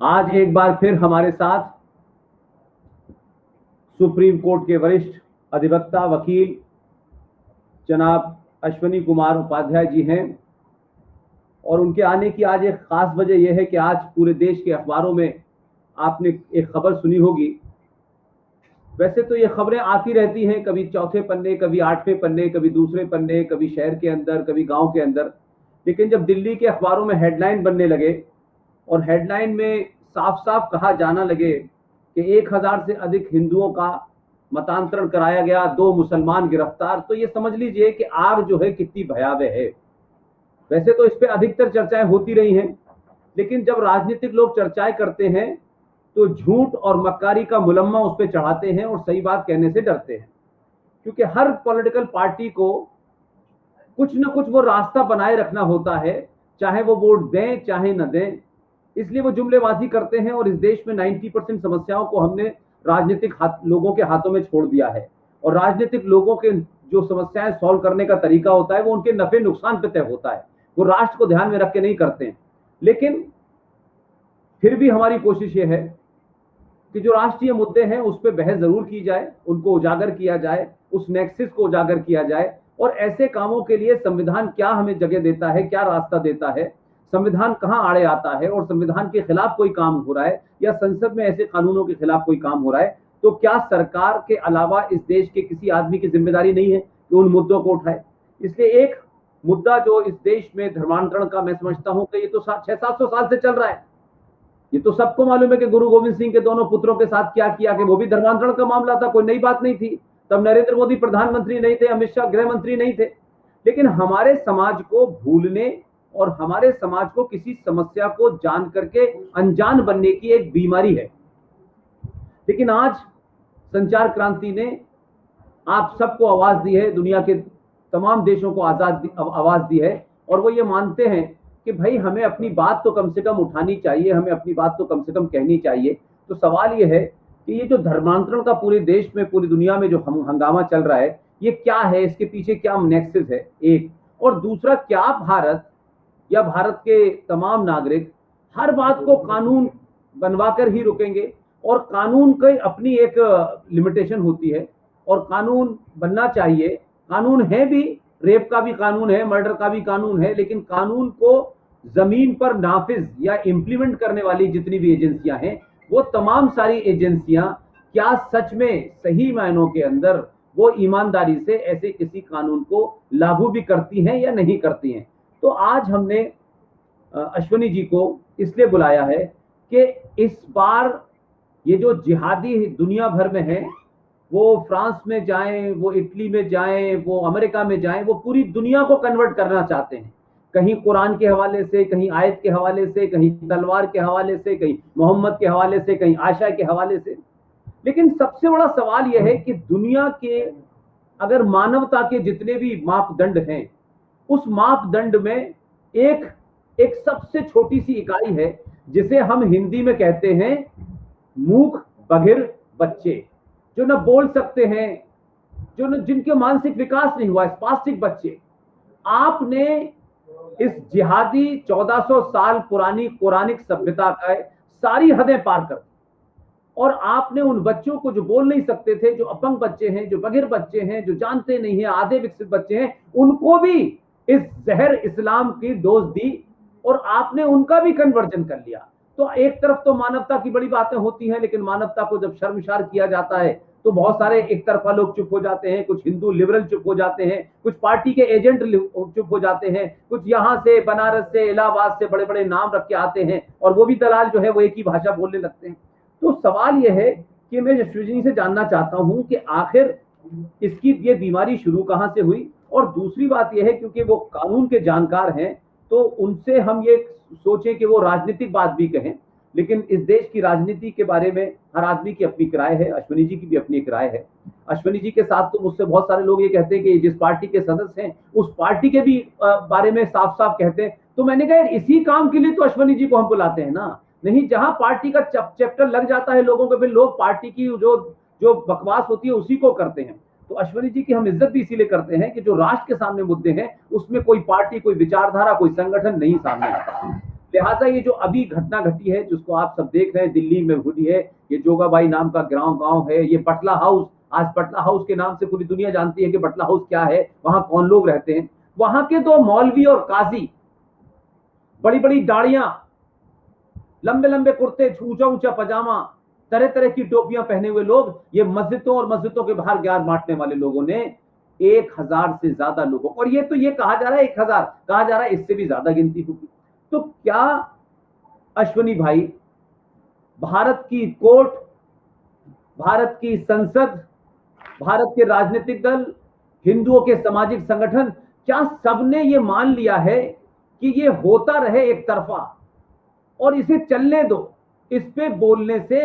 आज एक बार फिर हमारे साथ सुप्रीम कोर्ट के वरिष्ठ अधिवक्ता वकील जनाब अश्वनी कुमार उपाध्याय जी हैं और उनके आने की आज एक खास वजह यह है कि आज पूरे देश के अखबारों में आपने एक खबर सुनी होगी। वैसे तो ये खबरें आती रहती हैं, कभी चौथे पन्ने, कभी आठवें पन्ने, कभी दूसरे पन्ने, कभी शहर के अंदर, कभी गांव के अंदर। लेकिन जब दिल्ली के अखबारों में हेडलाइन बनने लगे और हेडलाइन में साफ साफ कहा जाना लगे कि 1000 से अधिक हिंदुओं का मतांतरण कराया गया, 2 मुसलमान गिरफ्तार, तो ये समझ लीजिए कि आग जो है कितनी भयावह है। वैसे तो इस पे अधिकतर चर्चाएं होती रही हैं, लेकिन जब राजनीतिक लोग चर्चाएं करते हैं तो झूठ और मक्कारी का मुलम्मा उस पर चढ़ाते हैं और सही बात कहने से डरते हैं, क्योंकि हर पॉलिटिकल पार्टी को कुछ न कुछ वो रास्ता बनाए रखना होता है, चाहे वो वोट दें चाहे न दें। इसलिए वो जुमलेबाजी करते हैं और इस देश में 90% समस्याओं को हमने राजनीतिक लोगों के हाथों में छोड़ दिया है और राजनीतिक लोगों के जो समस्याएं सॉल्व करने का तरीका होता है वो उनके नफे नुकसान पे तय होता है, वो राष्ट्र को ध्यान में रख के नहीं करते हैं। लेकिन फिर भी हमारी कोशिश ये है कि जो राष्ट्रीय मुद्दे हैं उस पर बहस जरूर की जाए, उनको उजागर किया जाए, उस नेक्सिस को उजागर किया जाए और ऐसे कामों के लिए संविधान क्या हमें जगह देता है, क्या रास्ता देता है, संविधान कहां आड़े आता है और संविधान के खिलाफ कोई काम हो रहा है या संसद में ऐसे कानूनों के खिलाफ कोई काम हो रहा है, तो क्या सरकार के अलावा इस देश के किसी आदमी की जिम्मेदारी नहीं है कि उन मुद्दों को उठाए। इसलिए एक मुद्दा जो इस देश में धर्मांतरण का, मैं समझता हूं कि ये तो 600-700 साल से चल रहा है। ये तो सबको मालूम है कि गुरु गोविंद सिंह के दोनों पुत्रों के साथ क्या किया, कि वो भी धर्मांतरण का मामला था, कोई नई बात नहीं थी। तब नरेंद्र मोदी प्रधानमंत्री नहीं थे, अमित शाह गृह मंत्री नहीं थे। लेकिन हमारे समाज को भूलने और हमारे समाज को किसी समस्या को जान करके अनजान बनने की एक बीमारी है। लेकिन आज संचार क्रांति ने आप सबको आवाज दी है, दुनिया के तमाम देशों को आवाज दी है और वो ये मानते हैं कि भाई हमें अपनी बात तो कम से कम उठानी चाहिए, हमें अपनी बात तो कम से कम कहनी चाहिए। तो सवाल ये है कि ये जो धर्मांतरण का पूरे देश में, पूरी दुनिया में जो हंगामा चल रहा है, ये क्या है, इसके पीछे क्या नेक्सस है, एक। और दूसरा, क्या भारत या भारत के तमाम नागरिक हर बात को कानून बनवाकर ही रुकेंगे? और कानून की अपनी एक लिमिटेशन होती है और कानून बनना चाहिए, कानून है भी, रेप का भी कानून है, मर्डर का भी कानून है, लेकिन कानून को जमीन पर नाफिज या इंप्लीमेंट करने वाली जितनी भी एजेंसियां हैं, वो तमाम सारी एजेंसियां क्या सच में सही मायनों के अंदर वो ईमानदारी से ऐसे किसी कानून को लागू भी करती हैं या नहीं करती हैं। तो आज हमने अश्वनी जी को इसलिए बुलाया है कि इस बार ये जो जिहादी दुनिया भर में है, वो फ्रांस में जाएं, वो इटली में जाएं, वो अमेरिका में जाएं, वो पूरी दुनिया को कन्वर्ट करना चाहते हैं, कहीं कुरान के हवाले से, कहीं आयत के हवाले से, कहीं तलवार के हवाले से, कहीं मोहम्मद के हवाले से, कहीं आयशा के हवाले से। लेकिन सबसे बड़ा सवाल यह है कि दुनिया के अगर मानवता के जितने भी मापदंड हैं, उस मापदंड में एक एक सबसे छोटी सी इकाई है जिसे हम हिंदी में कहते हैं मूक बधिर बच्चे, जो न बोल सकते हैं, जो न जिनके मानसिक विकास नहीं हुआ, स्पास्टिक बच्चे। आपने इस जिहादी 1400 साल पुरानी पौराणिक सभ्यता का सारी हदें पार कर दी और आपने उन बच्चों को जो बोल नहीं सकते थे, जो अपंग बच्चे हैं, जो बधिर बच्चे हैं, जो जानते नहीं है, आधे विकसित बच्चे हैं, उनको भी इस जहर इस्लाम की डोज दी और आपने उनका भी कन्वर्जन कर लिया। तो एक तरफ तो मानवता की बड़ी बातें होती हैं, लेकिन मानवता को जब शर्मसार किया जाता है तो बहुत सारे एक तरफा लोग चुप हो जाते हैं, कुछ हिंदू लिबरल चुप हो जाते हैं, कुछ पार्टी के एजेंट चुप हो जाते हैं, कुछ यहां से बनारस से, इलाहाबाद से बड़े बड़े नाम रख के आते हैं और वो भी दलाल जो है वो एक ही भाषा बोलने लगते हैं। तो सवाल यह है कि मैं यशस्वी से जानना चाहता हूं कि आखिर इसकी ये बीमारी शुरू कहां से हुई। और दूसरी बात यह है, क्योंकि वो कानून के जानकार हैं, तो उनसे हम ये सोचें कि वो राजनीतिक बात भी कहें, लेकिन इस देश की राजनीति के बारे में हर आदमी की अपनी राय है, अश्वनी जी की भी अपनी एक राय है। अश्वनी जी के साथ तो मुझसे बहुत सारे लोग ये कहते हैं कि जिस पार्टी के सदस्य हैं उस पार्टी के भी बारे में साफ साफ कहते हैं। तो मैंने कहा इसी काम के लिए तो अश्वनी जी को हम बुलाते हैं ना, नहीं जहां पार्टी का चैप्टर लग जाता है लोगों को, फिर लोग पार्टी की जो बकवास होती है उसी को करते हैं। तो अश्वनी जी की हम इज्जत भी इसीलिए करते हैं कि जो राष्ट्र के सामने मुद्दे हैं उसमें कोई पार्टी, कोई विचारधारा, कोई संगठन नहीं सामने आता। लिहाजा ये जो अभी घटना घटी है, जिसको आप सब देख रहे हैं, दिल्ली में हुई है, ये जोगाबाई नाम का गांव है, ये बटला हाउस, आज बटला हाउस के नाम से पूरी दुनिया जानती है कि बटला हाउस क्या है, वहां कौन लोग रहते हैं। वहां के दो मौलवी और काजी, बड़ी बड़ी दाढ़ियां, लंबे लंबे कुर्ते, ऊंचा ऊंचा पजामा, तरह तरह की टोपियां पहने हुए लोग, ये मस्जिदों और मस्जिदों के बाहर ज्ञान बांटने वाले लोगों ने 1000 से ज्यादा लोगों, और ये तो ये कहा जा रहा है 1000, कहा जा रहा है इससे भी ज्यादा गिनती होगी। तो क्या अश्वनी भाई, भारत की कोर्ट, भारत की संसद, भारत के राजनीतिक दल, हिंदुओं के सामाजिक संगठन, क्या सबने ये मान लिया है कि ये होता रहे एक तरफा और इसे चलने दो? इस पे बोलने से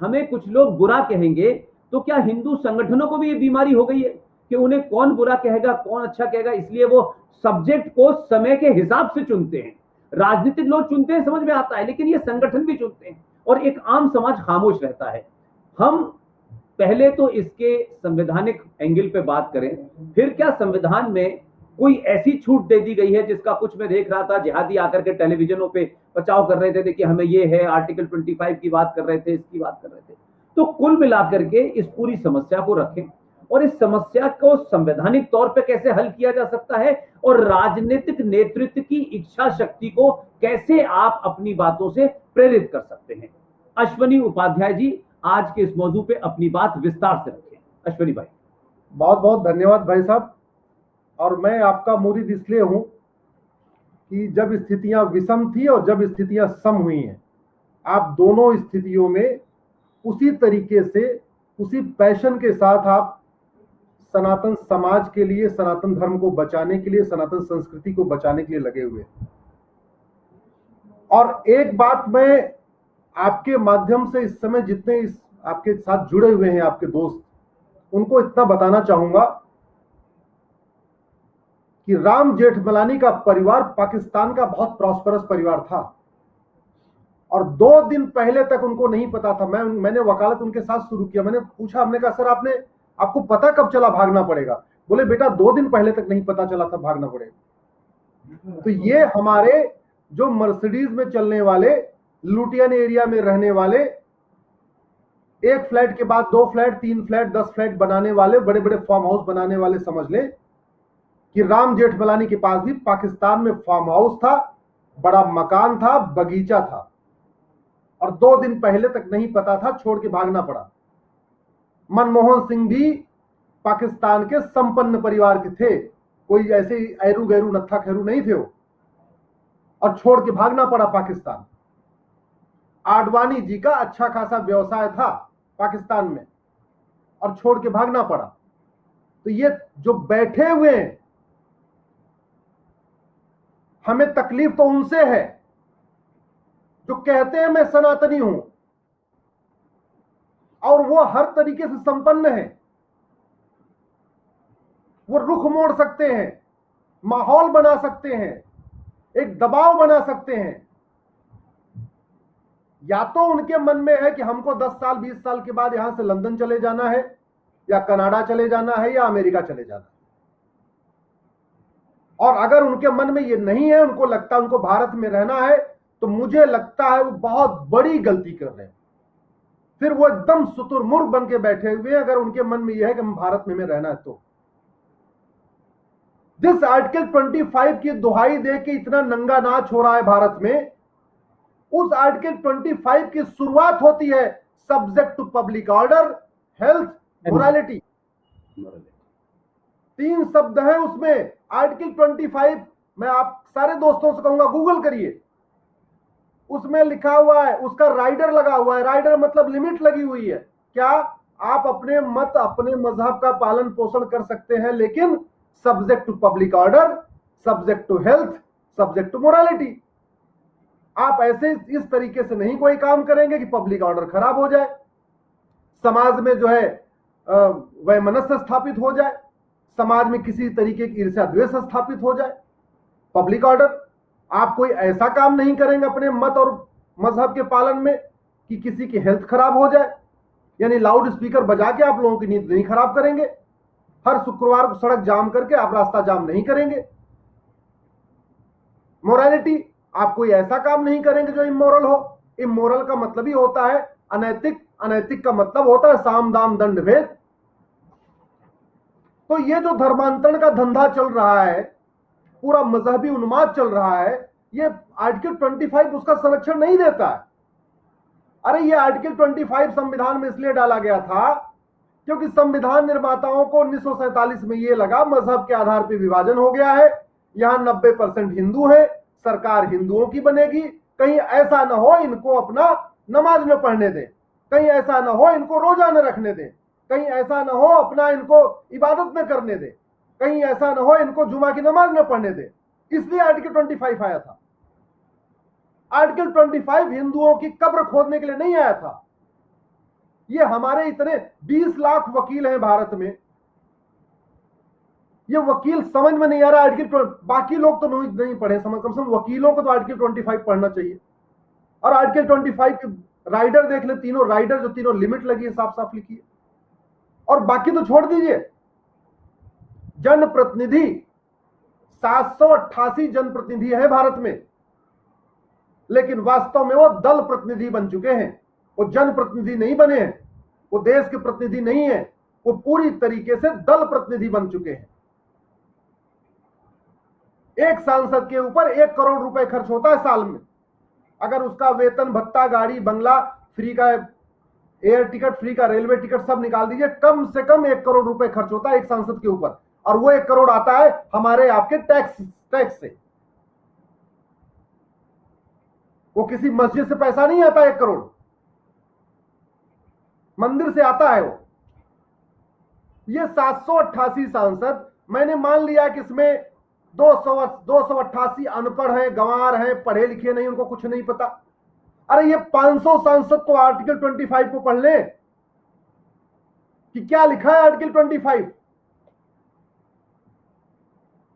हमें कुछ लोग बुरा कहेंगे, तो क्या हिंदू संगठनों को भी ये बीमारी हो गई है कि उन्हें कौन बुरा कहेगा कौन अच्छा कहेगा, इसलिए वो सब्जेक्ट को समय के हिसाब से चुनते हैं? राजनीतिक लोग चुनते हैं, समझ में आता है, लेकिन ये संगठन भी चुनते हैं और एक आम समाज खामोश रहता है। हम पहले तो इसके संवैधानिक एंगल पे बात करें, फिर क्या संविधान में कोई ऐसी छूट दे दी गई है जिसका, कुछ मैं देख रहा था जिहादी आकर के टेलीविजनों पे बचाव कर रहे थे, देखिए हमें ये है, आर्टिकल 25 की बात कर रहे थे, इसकी बात कर रहे थे। तो कुल मिलाकर के इस पूरी समस्या को रखें और इस समस्या को संवैधानिक तौर पे कैसे हल किया जा सकता है और राजनीतिक नेतृत्व की इच्छा शक्ति को कैसे आप अपनी बातों से प्रेरित कर सकते हैं। अश्वनी उपाध्याय जी आज के इस मौजू पे अपनी बात विस्तार से रखें। अश्वनी भाई। बहुत बहुत धन्यवाद भाई साहब। और मैं आपका मुरीद इसलिए हूं कि जब स्थितियां विषम थी और जब स्थितियां सम हुई हैं, आप दोनों स्थितियों में उसी तरीके से, उसी पैशन के साथ आप सनातन समाज के लिए, सनातन धर्म को बचाने के लिए, सनातन संस्कृति को बचाने के लिए लगे हुए। और एक बात मैं आपके माध्यम से इस समय जितने इस आपके साथ जुड़े हुए हैं आपके दोस्त, उनको इतना बताना चाहूंगा कि राम जेठमलानी का परिवार पाकिस्तान का बहुत प्रॉस्परस परिवार था और 2 दिन पहले तक उनको नहीं पता था। मैंने वकालत उनके साथ शुरू किया। मैंने पूछा, हमने कहा सर आपको पता कब चला भागना पड़ेगा? बोले बेटा 2 दिन पहले तक नहीं पता चला था भागना पड़ेगा। तो ये हमारे जो मर्सिडीज में चलने वाले, लुटियन एरिया में रहने वाले, 1 फ्लैट के बाद 2 फ्लैट, 3 फ्लैट, 10 फ्लैट बनाने वाले, बड़े बड़े फार्म हाउस बनाने वाले, समझ लें कि राम जेठमलानी के पास भी पाकिस्तान में फार्म हाउस था, बड़ा मकान था, बगीचा था, और 2 दिन पहले तक नहीं पता था, छोड़ के भागना पड़ा। मनमोहन सिंह भी पाकिस्तान के संपन्न परिवार के थे, कोई ऐसे ऐरू गैरू नत्था खैरू नहीं थे वो, और छोड़ के भागना पड़ा पाकिस्तान। आडवाणी जी का अच्छा खासा व्यवसाय था पाकिस्तान में और छोड़ के भागना पड़ा। तो ये जो बैठे हुए हैं, हमें तकलीफ तो उनसे है जो कहते हैं मैं सनातनी हूं और वो हर तरीके से संपन्न है, वो रुख मोड़ सकते हैं, माहौल बना सकते हैं, एक दबाव बना सकते हैं। या तो उनके मन में है कि हमको 10 साल 20 साल के बाद यहां से लंदन चले जाना है, या कनाडा चले जाना है, या अमेरिका चले जाना है। और अगर उनके मन में ये नहीं है, उनको लगता है उनको भारत में रहना है, तो मुझे लगता है वो बहुत बड़ी गलती कर रहे हैं। फिर वो एकदम शुतुरमुर्ग बन के बैठे हुए हैं अगर उनके मन में यह है कि हम भारत में रहना है। तो जिस आर्टिकल 25 की दुहाई दे के इतना नंगा नाच हो रहा है भारत में, उस आर्टिकल 25 की शुरुआत होती है subject to public order, health, morality. 3 शब्द हैं उसमें आर्टिकल 25। मैं आप सारे दोस्तों से कहूंगा गूगल करिए, उसमें लिखा हुआ है, उसका राइडर लगा हुआ है। राइडर मतलब लिमिट लगी हुई है। क्या आप अपने मत, अपने मजहब का पालन पोषण कर सकते हैं, लेकिन subject to public order, subject to health, subject to morality. आप ऐसे इस तरीके से नहीं कोई काम करेंगे कि पब्लिक ऑर्डर खराब हो जाए, समाज में जो है वैमनस्य स्थापित हो जाए, समाज में किसी तरीके की ईर्ष्या द्वेष स्थापित हो जाए। पब्लिक ऑर्डर, आप कोई ऐसा काम नहीं करेंगे अपने मत और मजहब के पालन में कि किसी की हेल्थ खराब हो जाए, यानी लाउड स्पीकर बजा के आप लोगों की नींद नहीं खराब करेंगे, हर शुक्रवार को सड़क जाम करके आप रास्ता जाम नहीं करेंगे। मोरालिटी, आप कोई ऐसा काम नहीं करेंगे जो इमोरल हो। इमोरल का मतलब ही होता है अनैतिक, अनैतिक का मतलब होता है साम दाम दंड भेद। तो ये जो धर्मांतरण का धंधा चल रहा है, पूरा मजहबी उन्माद चल रहा है, ये आर्टिकल 25 उसका संरक्षण नहीं देता है। अरे ये आर्टिकल 25 संविधान में इसलिए डाला गया था क्योंकि संविधान निर्माताओं को 1947 में ये लगा मजहब के आधार पर विभाजन हो गया है, यहां 90% हिंदू है, सरकार हिंदुओं की बनेगी, कहीं ऐसा ना हो इनको अपना नमाज न पढ़ने दें, कहीं ऐसा ना हो इनको रोजा न रखने दें, कहीं ऐसा ना हो अपना इनको इबादत न करने दें, कहीं ऐसा ना हो इनको जुमा की नमाज न पढ़ने दें। इसलिए आर्टिकल 25 आया था। आर्टिकल 25 हिंदुओं की कब्र खोदने के लिए नहीं आया था। ये हमारे इतने 20 लाख वकील हैं भारत में, ये वकील समझ में नहीं आ रहा आर्टिकल, बाकी लोग तो नहीं पढ़े, समझ कम से कम वकीलों को तो आर्टिकल 25 पढ़ना चाहिए। और आर्टिकल 25 के राइडर देख ले, तीनों राइडर जो तीनों लिमिट लगी है साफ साफ लिखी है। और बाकी तो छोड़ दीजिए, जनप्रतिनिधि 788 जनप्रतिनिधि है भारत में, लेकिन वास्तव में वो दल प्रतिनिधि बन चुके हैं, वो जनप्रतिनिधि नहीं बने हैं, वो देश के प्रतिनिधि नहीं है, वो पूरी तरीके से दल प्रतिनिधि बन चुके हैं। एक सांसद के ऊपर 1 करोड़ रुपए खर्च होता है साल में। अगर उसका वेतन भत्ता, गाड़ी बंगला, फ्री का एयर टिकट, फ्री का रेलवे टिकट सब निकाल दीजिए, कम से कम 1 करोड़ रुपए खर्च होता है एक सांसद के ऊपर, और वो 1 करोड़ आता है हमारे आपके टैक्स से। वो किसी मस्जिद से पैसा नहीं आता, 1 करोड़ मंदिर से आता है वो। ये 788 सांसद, मैंने मान लिया कि इसमें 288 अनपढ़ हैं, गंवार हैं, पढ़े लिखे नहीं, उनको कुछ नहीं पता। अरे ये 500 सांसद तो आर्टिकल 25 को पढ़ लें कि क्या लिखा है आर्टिकल 25।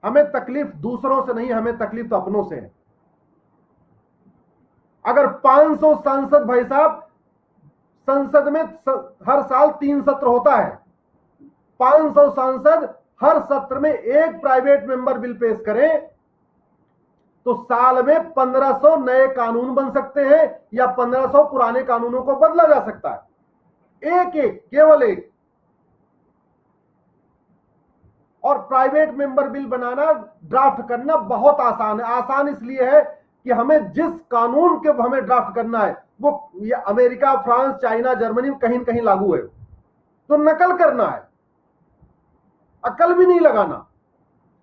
हमें तकलीफ दूसरों से नहीं, हमें तकलीफ तो अपनों से है। अगर 500 सांसद, भाई साहब, संसद में हर साल 3 सत्र होता है, 500 सांसद हर सत्र में एक प्राइवेट मेंबर बिल पेश करें तो साल में 1500 नए कानून बन सकते हैं, या 1500 पुराने कानूनों को बदला जा सकता है, एक एक, केवल एक। और प्राइवेट मेंबर बिल बनाना, ड्राफ्ट करना बहुत आसान है। आसान इसलिए है कि हमें जिस कानून के हमें ड्राफ्ट करना है वो ये अमेरिका, फ्रांस, चाइना, जर्मनी में कहीं कहीं लागू है, तो नकल करना है, अकल भी नहीं लगाना।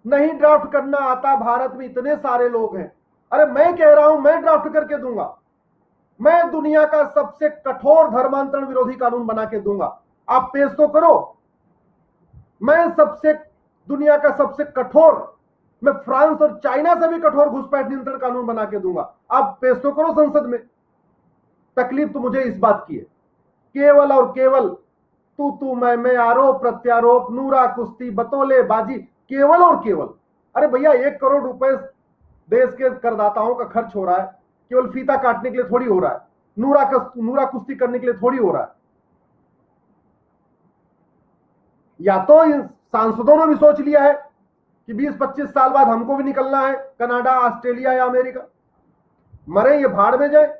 नहीं ड्राफ्ट करना आता, भारत में इतने सारे लोग हैं। अरे मैं कह रहा हूं, मैं ड्राफ्ट करके दूंगा, मैं दुनिया का सबसे कठोर धर्मांतरण विरोधी कानून बना के दूंगा, आप पेश तो करो। मैं दुनिया का सबसे कठोर, मैं फ्रांस और चाइना से भी कठोर घुसपैठ नियंत्रण कानून बना के दूंगा, आप पेश तो करो संसद में। तकलीफ तो मुझे इस बात की है, केवल और केवल तू मैं, आरोप प्रत्यारोप, नूरा कुश्ती, बतौले बाजी, केवल और केवल। अरे भैया 1 करोड़ रुपए देश के करदाताओं का खर्च हो रहा है, केवल फीता काटने के लिए थोड़ी हो रहा है, नूरा कुश्ती करने के लिए थोड़ी हो रहा है। या तो इन सांसदों ने भी सोच लिया है कि 20-25 साल बाद हमको भी निकलना है कनाडा, ऑस्ट्रेलिया या अमेरिका, मरे ये भाड़ में जाए।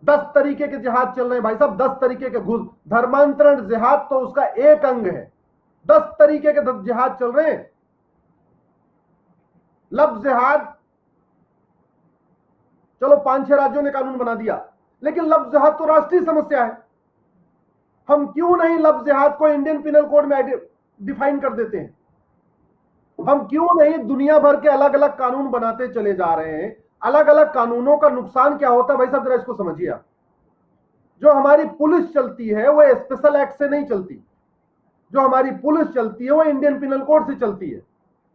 10 तरीके के जिहाद चल रहे हैं भाई साहब, 10 तरीके के घुस, धर्मांतरण जिहाद तो उसका एक अंग है, 10 तरीके के जिहाद चल रहे हैं। लफ्ज जिहाद, चलो 5-6 राज्यों ने कानून बना दिया, लेकिन लफ्ज जिहाद तो राष्ट्रीय समस्या है। हम क्यों नहीं लफ्ज जिहाद को इंडियन पिनल कोड में डिफाइन कर देते हैं? हम क्यों नहीं दुनिया भर के अलग अलग कानून बनाते चले जा रहे हैं? अलग अलग कानूनों का नुकसान क्या होता है भाई साहब, जरा इसको समझिए आप। जो हमारी पुलिस चलती है वो स्पेशल एक्ट से नहीं चलती, जो हमारी पुलिस चलती है वो इंडियन पिनल कोड से चलती है।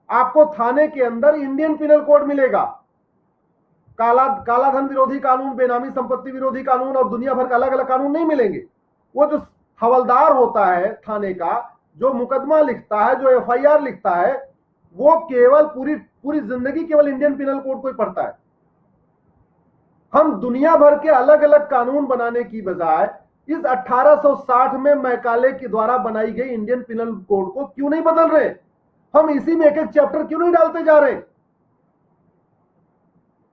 आपको थाने के अंदर इंडियन पिनल कोड मिलेगा, कालाधन विरोधी कानून, बेनामी संपत्ति विरोधी कानून और दुनिया भर का अलग अलग कानून नहीं मिलेंगे। वो जो हवलदार होता है थाने का, जो मुकदमा लिखता है, जो FIR लिखता है, वो केवल पूरी जिंदगी केवल इंडियन पिनल कोड को ही पढ़ता है। हम दुनिया भर के अलग अलग कानून बनाने की बजाय इस 1860 में मैकाले के द्वारा बनाई गई इंडियन पिनल कोड को क्यों नहीं बदल रहे? हम इसी में एक एक चैप्टर क्यों नहीं डालते जा रहे?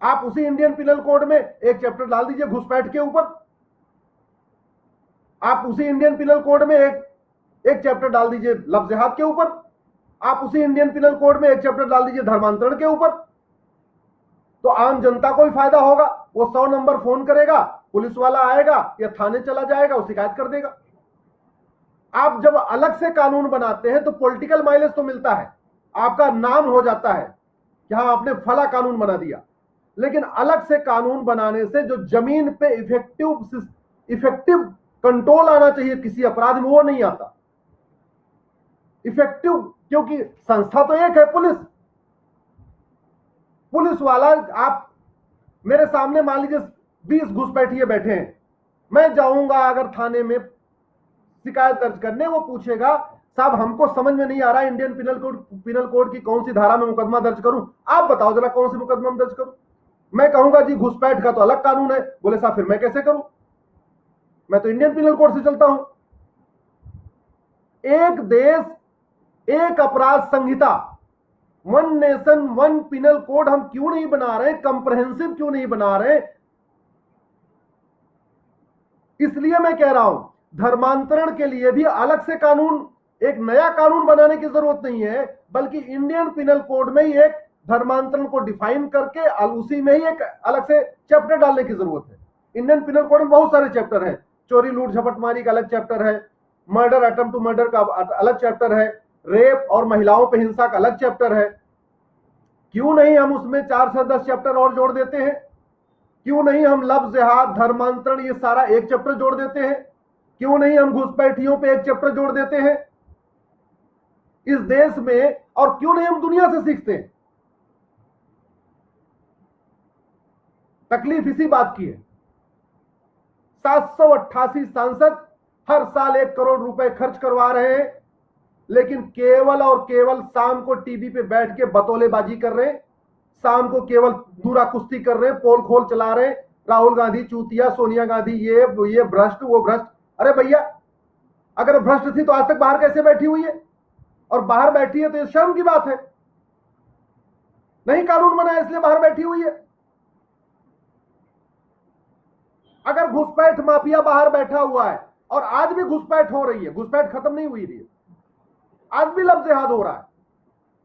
आप उसी इंडियन पिनल कोड में एक चैप्टर डाल दीजिए घुसपैठ के ऊपर। आप उसी इंडियन पिनल कोड में एक चैप्टर डाल दीजिए लफ्ज़ जिहाद के ऊपर। आप उसी इंडियन पिनल कोड में एक चैप्टर डाल दीजिए धर्मांतरण के ऊपर। तो आम जनता को भी फायदा होगा। वो 100 नंबर फोन करेगा, पुलिस वाला आएगा या थाने चला जाएगा, वो शिकायत कर देगा। आप जब अलग से कानून बनाते हैं तो पॉलिटिकल माइलेज तो मिलता है, आपका नाम हो जाता है कि हाँ आपने फला कानून बना दिया। लेकिन अलग से कानून बनाने से जो जमीन पे इफेक्टिव कंट्रोल आना चाहिए किसी अपराध में, वो नहीं आता इफेक्टिव। क्योंकि संस्था तो एक है, पुलिस वाला। आप मेरे सामने मान लीजिए 20 घुसपैठिए बैठे हैं, मैं जाऊंगा अगर थाने में शिकायत दर्ज करने, वो पूछेगा साहब हमको समझ में नहीं आ रहा इंडियन पिनल कोड की कौन सी धारा में मुकदमा दर्ज करूं, आप बताओ जरा कौन सी मुकदमा में दर्ज करूं। मैं कहूंगा जी घुसपैठ का तो अलग कानून है। बोले साहब फिर मैं कैसे करूं, मैं तो इंडियन पिनल कोड से चलता हूं। एक देश एक अपराध संहिता, one nation one penal code हम क्यों नहीं बना रहे, कंप्रहेंसिव क्यों नहीं बना रहे। इसलिए मैं कह रहा हूं धर्मांतरण के लिए भी अलग से कानून, एक नया कानून बनाने की जरूरत नहीं है, बल्कि इंडियन पिनल कोड में ही एक धर्मांतरण को डिफाइन करके उसी में ही एक अलग से चैप्टर डालने की जरूरत है। इंडियन पिनल कोड में बहुत सारे चैप्टर हैं, चोरी लूट झपटमारी का अलग चैप्टर है, मर्डर अटेम्प्ट टू मर्डर का अलग चैप्टर है, रेप और महिलाओं पर हिंसा का अलग चैप्टर है। क्यों नहीं हम उसमें 4 से 10 चैप्टर और जोड़ देते हैं? क्यों नहीं हम लफ्ज़ जिहाद, धर्मांतरण, ये सारा एक चैप्टर जोड़ देते हैं? क्यों नहीं हम घुसपैठियों पे एक चैप्टर जोड़ देते हैं इस देश में? और क्यों नहीं हम दुनिया से सीखते हैं? तकलीफ इसी बात की है। 788 सांसद हर साल 1 करोड़ रुपए खर्च करवा रहे हैं, लेकिन केवल और केवल शाम को टीवी पे बैठ के बतौलेबाजी कर रहे हैं, शाम को केवल दूरा कुश्ती कर रहे हैं, पोल खोल चला रहे हैं, राहुल गांधी चूतिया, सोनिया गांधी ये भ्रष्ट वो भ्रष्ट। अरे भैया अगर भ्रष्ट थी तो आज तक बाहर कैसे बैठी हुई है? और बाहर बैठी है तो ये शर्म की बात है, नहीं कानून बना इसलिए बाहर बैठी हुई है। अगर घुसपैठ माफिया बाहर बैठा हुआ है और आज भी घुसपैठ हो रही है, घुसपैठ खत्म नहीं हुई है, आज भी लफ्ज़ जिहाद हो रहा है,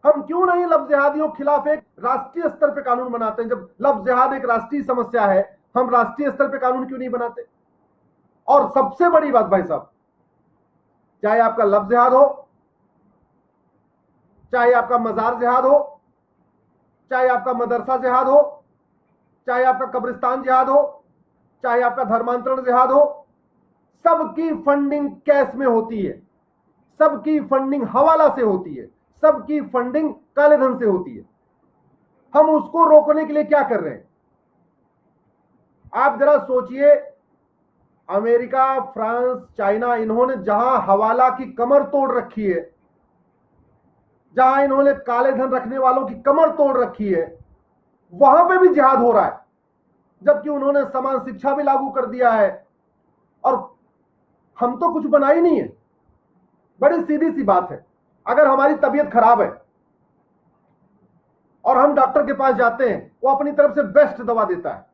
हम क्यों नहीं लफ्ज़ जिहादियों के खिलाफ एक राष्ट्रीय स्तर पे कानून बनाते हैं? जब लफ्ज़ जिहाद एक राष्ट्रीय समस्या है, हम राष्ट्रीय स्तर पे कानून क्यों नहीं बनाते? और सबसे बड़ी बात भाई साहब, चाहे आपका लफ्ज़ जिहाद हो, चाहे आपका मजार जिहाद हो, चाहे आपका मदरसा जिहाद हो, चाहे आपका कब्रिस्तान जिहाद हो, चाहे आपका धर्मांतरण जिहाद हो, सबकी फंडिंग कैश में होती है, सबकी फंडिंग हवाला से होती है, सबकी फंडिंग काले धन से होती है। हम उसको रोकने के लिए क्या कर रहे हैं? आप जरा सोचिए, अमेरिका, फ्रांस, चाइना, इन्होंने जहां हवाला की कमर तोड़ रखी है, जहां इन्होंने काले धन रखने वालों की कमर तोड़ रखी है, वहां पे भी जिहाद हो रहा है, जबकि उन्होंने समान शिक्षा भी लागू कर दिया है। और हम तो कुछ बना ही नहीं है। बड़ी सीधी सी बात है, अगर हमारी तबीयत खराब है और हम डॉक्टर के पास जाते हैं, वो अपनी तरफ से बेस्ट दवा देता है।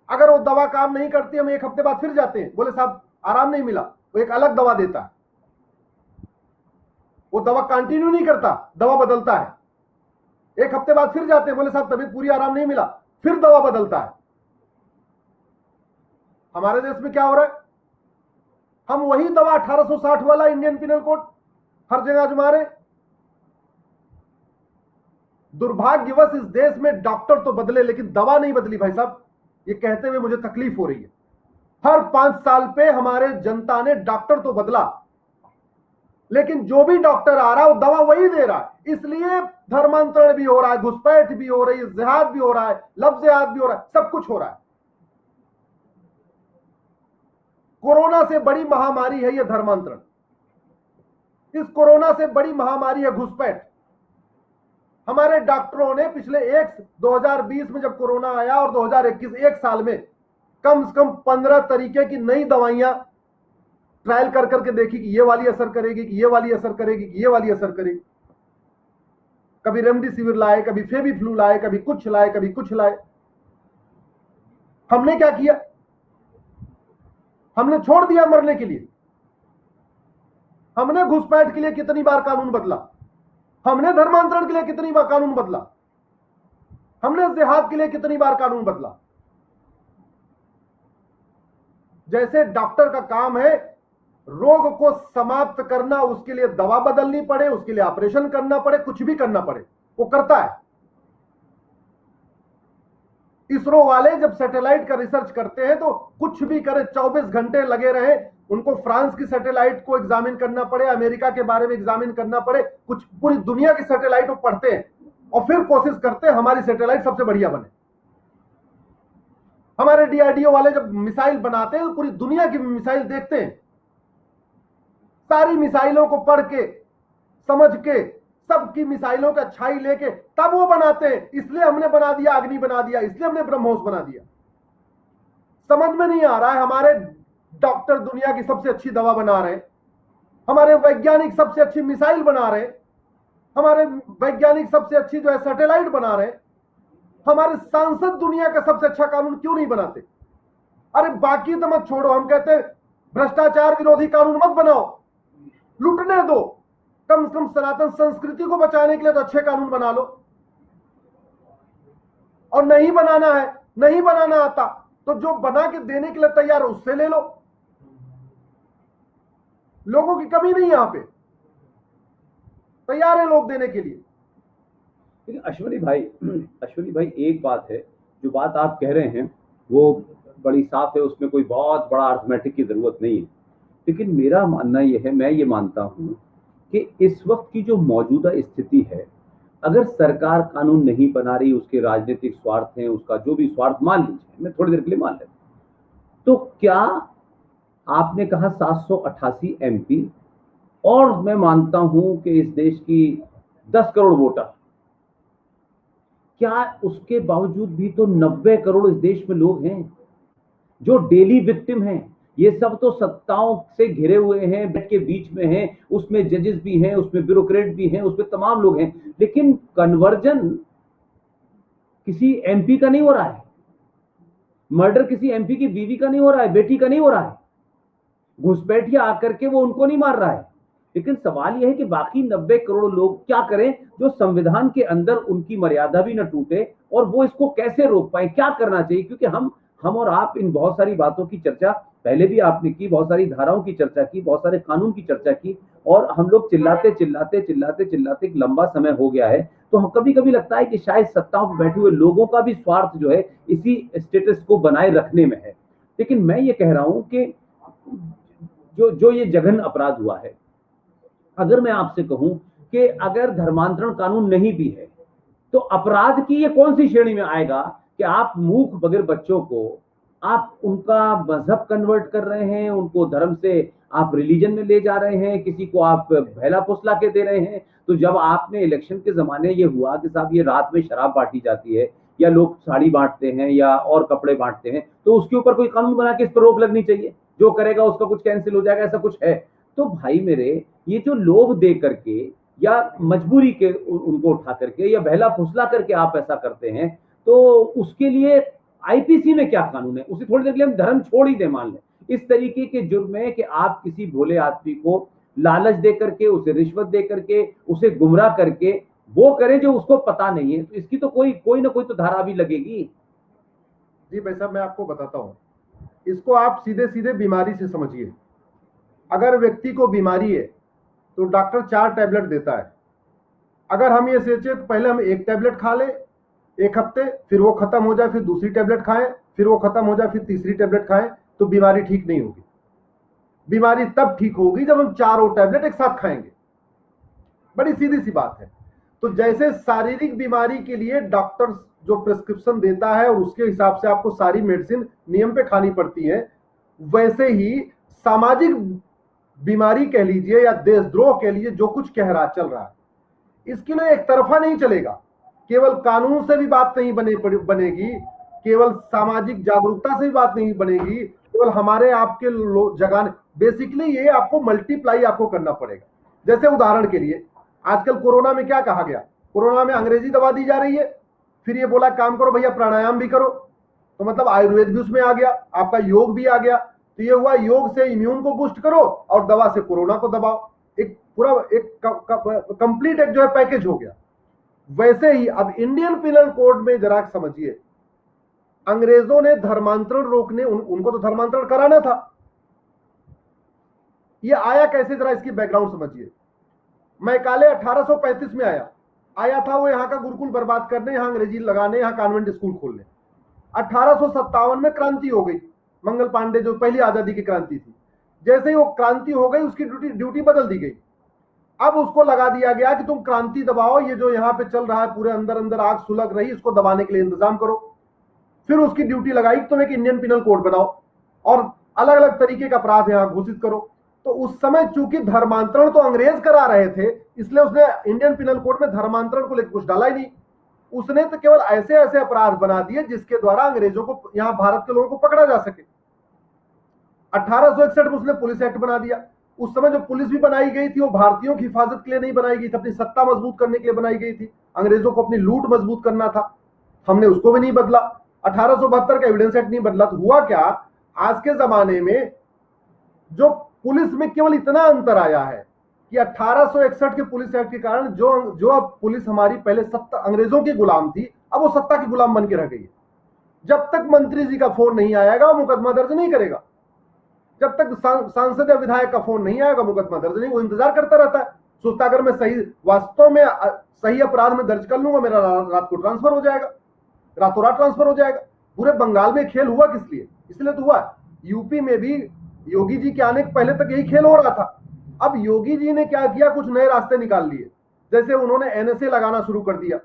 अगर वो दवा काम नहीं करती, हम 1 हफ्ते बाद फिर जाते हैं, बोले साहब आराम नहीं मिला, वो एक अलग दवा देता है। वो दवा कंटिन्यू नहीं करता, दवा बदलता है। 1 हफ्ते बाद फिर जाते हैं, बोले साहब तबीयत पूरी आराम नहीं मिला, फिर दवा बदलता है। हमारे देश में क्या हो रहा है? हम वही दवा 1860 वाला इंडियन पिनल कोड हर जगह आजमा रहे। दुर्भाग्यवश इस देश में डॉक्टर तो बदले लेकिन दवा नहीं बदली भाई साहब। ये कहते हुए मुझे तकलीफ हो रही है। हर 5 साल पे हमारे जनता ने डॉक्टर तो बदला, लेकिन जो भी डॉक्टर आ रहा है वो दवा वही दे रहा है। इसलिए धर्मांतरण भी हो रहा है, घुसपैठ भी हो रही है, जिहाद भी हो रहा है, लफ्ज़ जिहाद भी हो रहा है, सब कुछ हो रहा है। कोरोना से बड़ी महामारी है यह धर्मांतरण, इस कोरोना से बड़ी महामारी है घुसपैठ। हमारे डॉक्टरों ने पिछले 2020 में जब कोरोना आया और 2021 1 साल में कम से कम 15 तरीके की नई दवाइयां ट्रायल कर करके देखी कि ये वाली असर करेगी, कि ये वाली असर करेगी, कि ये वाली असर करेगी। कभी रेमडेसिविर लाए, कभी फेविफ्लू लाए, कभी कुछ लाए, कभी कुछ लाए। हमने क्या किया? हमने छोड़ दिया मरने के लिए। हमने घुसपैठ के लिए कितनी बार कानून बदला, हमने धर्मांतरण के लिए कितनी बार कानून बदला, हमने जिहाद के लिए कितनी बार कानून बदला। जैसे डॉक्टर का काम है रोग को समाप्त करना, उसके लिए दवा बदलनी पड़े, उसके लिए ऑपरेशन करना पड़े, कुछ भी करना पड़े, वो करता है। इसरो वाले जब सैटेलाइट का रिसर्च करते हैं तो कुछ भी करे, 24 घंटे लगे रहे, उनको फ्रांस की सैटेलाइट को एग्जामिन करना पड़े, अमेरिका के बारे में एग्जामिन करना पड़े, कुछ पूरी दुनिया की सैटेलाइट वो पढ़ते हैं और फिर कोशिश करते हैं हमारी सैटेलाइट सबसे बढ़िया बने। हमारे डीआरडीओ वाले जब मिसाइल बनाते हैं तो पूरी दुनिया की मिसाइल देखते हैं, सारी मिसाइलों को पढ़ के समझ के सबकी मिसाइलों की अच्छाई लेके तब वो बनाते हैं। इसलिए हमने बना दिया अग्नि, बना दिया, इसलिए हमने ब्रह्मोस बना दिया। समझ में नहीं आ रहा है, हमारे डॉक्टर दुनिया की सबसे अच्छी दवा बना रहे हैं, हमारे वैज्ञानिक सबसे अच्छी मिसाइल बना रहे हैं, हमारे वैज्ञानिक सबसे अच्छी जो है सैटेलाइट बना रहे हैं, हमारे सांसद दुनिया का सबसे अच्छा कानून क्यों नहीं बनाते? अरे बाकी तो मत छोड़ो, हम कहते हैं भ्रष्टाचार विरोधी कानून मत बनाओ, लूटने दो, कम से कम सनातन संस्कृति को बचाने के लिए तो अच्छे कानून बना लो। और नहीं बनाना है, नहीं बनाना आता तो जो बना के देने के लिए तैयार है उससे ले लो। लोगों की कमी नहीं, यहां पे तैयार है लोग देने के लिए। लेकिन अश्वनी भाई एक बात है, जो बात आप कह रहे हैं वो बड़ी साफ है, उसमें कोई बहुत बड़ा अर्थमेटिक की जरूरत नहीं है। लेकिन मेरा मानना यह है, मैं ये मानता हूं कि इस वक्त की जो मौजूदा स्थिति है, अगर सरकार कानून नहीं बना रही, उसके राजनीतिक स्वार्थ हैं, उसका जो भी स्वार्थ मान लीजिए, मैं थोड़ी देर के लिए मान लेता, तो क्या आपने कहा 788 एमपी, और मैं मानता हूं कि इस देश की 10 करोड़ वोटर, क्या उसके बावजूद भी तो 90 करोड़ इस देश में लोग हैं जो डेली विक्टिम हैं। ये सब तो सत्ताओं से घिरे हुए हैं, बेड के बीच में हैं, उसमें जजेस भी हैं, उसमें ब्यूरोक्रेट भी हैं, उसमें तमाम लोग हैं, लेकिन कन्वर्जन किसी एमपी का नहीं हो रहा है, मर्डर किसी एमपी की बीवी का नहीं हो रहा है, बेटी का नहीं हो रहा है, घुसपैठिया आकर के वो उनको नहीं मार रहा है। लेकिन सवाल यह है कि बाकी 90 करोड़ लोग क्या करें जो संविधान के अंदर उनकी मर्यादा भी न टूटे, और वो इसको कैसे रोक पाए, क्या करना चाहिए? क्योंकि हम और आप इन बहुत सारी बातों की चर्चा पहले भी आपने की, बहुत सारी धाराओं की चर्चा की, बहुत सारे कानून की चर्चा की, और हम लोग चिल्लाते एक लंबा समय हो गया है। तो कभी कभी लगता है कि शायद सत्ताओं पर बैठे हुए लोगों का भी स्वार्थ जो है इसी स्टेटस को बनाए रखने में है। लेकिन मैं ये कह रहा हूं कि जो ये जघन्य अपराध हुआ है, अगर मैं आपसे कहूं कि अगर धर्मांतरण कानून नहीं भी है तो अपराध की ये कौन सी श्रेणी में आएगा कि आप मूक बधिर बच्चों को आप उनका मजहब कन्वर्ट कर रहे हैं, उनको धर्म से आप रिलीजन में ले जा रहे हैं, किसी को आप भैला फुसला के दे रहे हैं। तो जब आपने इलेक्शन के जमाने ये हुआ कि साहब ये रात में शराब बांटी जाती है, या लोग साड़ी बांटते हैं, या और कपड़े बांटते हैं, तो उसके ऊपर कोई कानून बना के इस पर रोक लगनी चाहिए, जो करेगा उसका कुछ कैंसिल हो जाएगा, ऐसा कुछ है? तो भाई मेरे, ये जो लोभ दे करके या मजबूरी के उनको उठा करके या बहला फुसला करके आप ऐसा करते हैं, तो उसके लिए आईपीसी में क्या कानून है? उसे थोड़ी देर के लिए हम धर्म छोड़ ही दे, मान लें इस तरीके के जुर्म है कि आप किसी भोले आदमी को लालच दे करके, उसे रिश्वत दे करके, उसे गुमराह करके वो करें जो उसको पता नहीं है, तो इसकी तो कोई ना कोई तो धारा भी लगेगी। जी भाई साहब, मैं आपको बताता हूं, इसको आप सीधे सीधे बीमारी से समझिए। अगर व्यक्ति को बीमारी है तो डॉक्टर 4 टैबलेट देता है। अगर हम ये सोचे तो पहले हम 1 टैबलेट खा ले 1 हफ्ते, फिर वो खत्म हो जाए, फिर दूसरी टैबलेट खाएं, फिर वो खत्म हो जाए, फिर तीसरी टैबलेट खाएं, तो बीमारी ठीक नहीं होगी। बीमारी तब ठीक होगी जब हम 4 टैबलेट एक साथ खाएंगे। बड़ी सीधी सी बात है। तो जैसे शारीरिक बीमारी के लिए डॉक्टर जो प्रिस्क्रिप्शन देता है और उसके हिसाब से आपको सारी मेडिसिन नियम पे खानी पड़ती है, वैसे ही सामाजिक बीमारी कह लीजिए या देशद्रोह कह लीजिए, जो कुछ कह रहा चल रहा है, इसके लिए एक तरफा नहीं चलेगा। केवल कानून से भी बात नहीं बनेगी, केवल सामाजिक जागरूकता से भी बात नहीं बनेगी, केवल हमारे आपके जगाने, बेसिकली ये आपको मल्टीप्लाई आपको करना पड़ेगा। जैसे उदाहरण के लिए आजकल कोरोना में क्या कहा गया कोरोना में अंग्रेजी दवा दी जा रही है, फिर ये बोला काम करो भैया प्राणायाम भी करो, तो मतलब आयुर्वेद भी उसमें आ गया, आपका योग भी आ गया। तो ये हुआ योग से इम्यून को बूस्ट करो और दवा से कोरोना को दबाओ, एक पूरा एक कंप्लीट एक जो है पैकेज हो गया। वैसे ही अब इंडियन पिनल कोड में जरा समझिए, अंग्रेजों ने धर्मांतरण रोकने उनको तो धर्मांतरण कराना था। ये आया कैसे, जरा इसकी बैकग्राउंड समझिए। मैकाले 1835 में आया था वो यहाँ का गुरुकुल बर्बाद करने, यहाँ अंग्रेजी लगाने, यहाँ कॉन्वेंट स्कूल खोलने। 1857 में क्रांति हो गई, मंगल पांडे जो पहली आजादी की क्रांति थी, जैसे ही वो क्रांति हो गई उसकी ड्यूटी बदल दी गई। अब उसको लगा दिया गया कि तुम क्रांति दबाओ, ये जो यहाँ पे चल रहा है पूरे अंदर अंदर आग सुलग रही, इसको दबाने के लिए इंतजाम करो। फिर उसकी ड्यूटी लगाई तुम एक इंडियन पिनल कोड बनाओ और अलग अलग तरीके का अपराध यहाँ घोषित करो। तो उस समय चूंकि धर्मांतरण तो अंग्रेज करा रहे थे, इसलिए उसने इंडियन पिनल कोड में धर्मांतरण को लेकर कुछ डाला ही नहीं। उसने तो केवल ऐसे ऐसे अपराध बना दिए जिसके द्वारा अंग्रेजों को, यहाँ भारत के लोगों को पकड़ा जा सके। 1861 में उसने पुलिस एक्ट बना दिया। उस समय जो पुलिस भी बनाई गई थी वो भारतीयों की हिफाजत के लिए नहीं बनाई गई थी, अपनी सत्ता मजबूत करने के लिए बनाई गई थी। अंग्रेजों को अपनी लूट मजबूत करना था, हमने उसको भी नहीं बदला। 1872 का एविडेंस एक्ट नहीं बदला। तो हुआ क्या, आज के जमाने में जो पुलिस में केवल इतना अंतर आया है कि 1861 के पुलिस एक्ट के कारण जो अब पुलिस हमारी पहले सत्ता अंग्रेजों की गुलाम थी, अब वो सत्ता की गुलाम बन के रह गई है। जब तक मंत्री जी का फोन नहीं आएगा वो मुकदमा दर्ज नहीं करेगा, जब तक सांसद या विधायक का फोन नहीं आएगा मुकदमा दर्ज नहीं, वो इंतजार करता रहता है, सोचता अगर मैं सही वास्तव में सही अपराध में दर्ज कर लूंगा मेरा रात को ट्रांसफर हो जाएगा, रातों रात ट्रांसफर हो जाएगा। पूरे बंगाल में खेल हुआ किस लिए, इसलिए तो हुआ। यूपी में भी योगी जी के आने के पहले तक यही खेल हो रहा था। अब योगी जी ने क्या किया, कुछ नए रास्ते निकाल लिए, जैसे उन्होंने एनएसए लगाना शुरू कर दिया,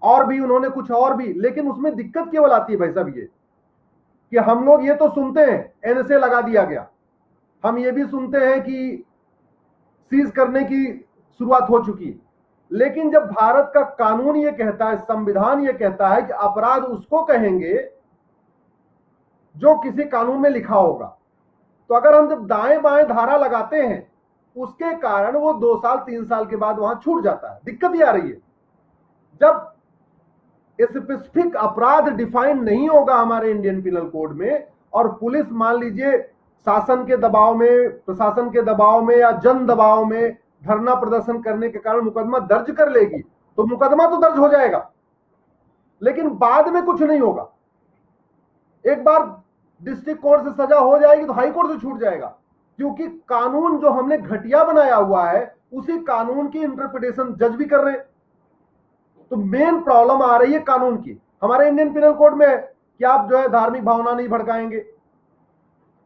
और भी उन्होंने कुछ और भी। लेकिन उसमें दिक्कत केवल आती है भाई साहब ये कि हम लोग ये तो सुनते हैं एनएसए लगा दिया गया, हम ये भी सुनते हैं कि सीज करने की शुरुआत हो चुकी, लेकिन जब भारत का कानून ये कहता है, संविधान ये कहता है कि अपराध उसको कहेंगे जो किसी कानून में लिखा होगा, तो अगर हम जब दाएं बाएं धारा लगाते हैं उसके कारण वो 2 साल 3 साल के बाद वहां छूट जाता है। दिक्कत ये आ रही है, जब स्पेसिफिक अपराध डिफाइन नहीं होगा हमारे इंडियन पिनल कोड में, और पुलिस मान लीजिए शासन के दबाव में, प्रशासन के दबाव में या जन दबाव में धरना प्रदर्शन करने के कारण मुकदमा दर्ज कर लेगी, तो मुकदमा तो दर्ज हो जाएगा लेकिन बाद में कुछ नहीं होगा। एक बार डिस्ट्रिक्ट कोर्ट से सजा हो जाएगी तो हाई कोर्ट से छूट जाएगा, क्योंकि कानून जो हमने घटिया बनाया हुआ है उसी कानून की इंटरप्रिटेशन जज भी कर रहे हैं। तो मेन प्रॉब्लम आ रही है कानून की। हमारे इंडियन पिनल कोड में कि आप जो है धार्मिक भावना नहीं भड़काएंगे,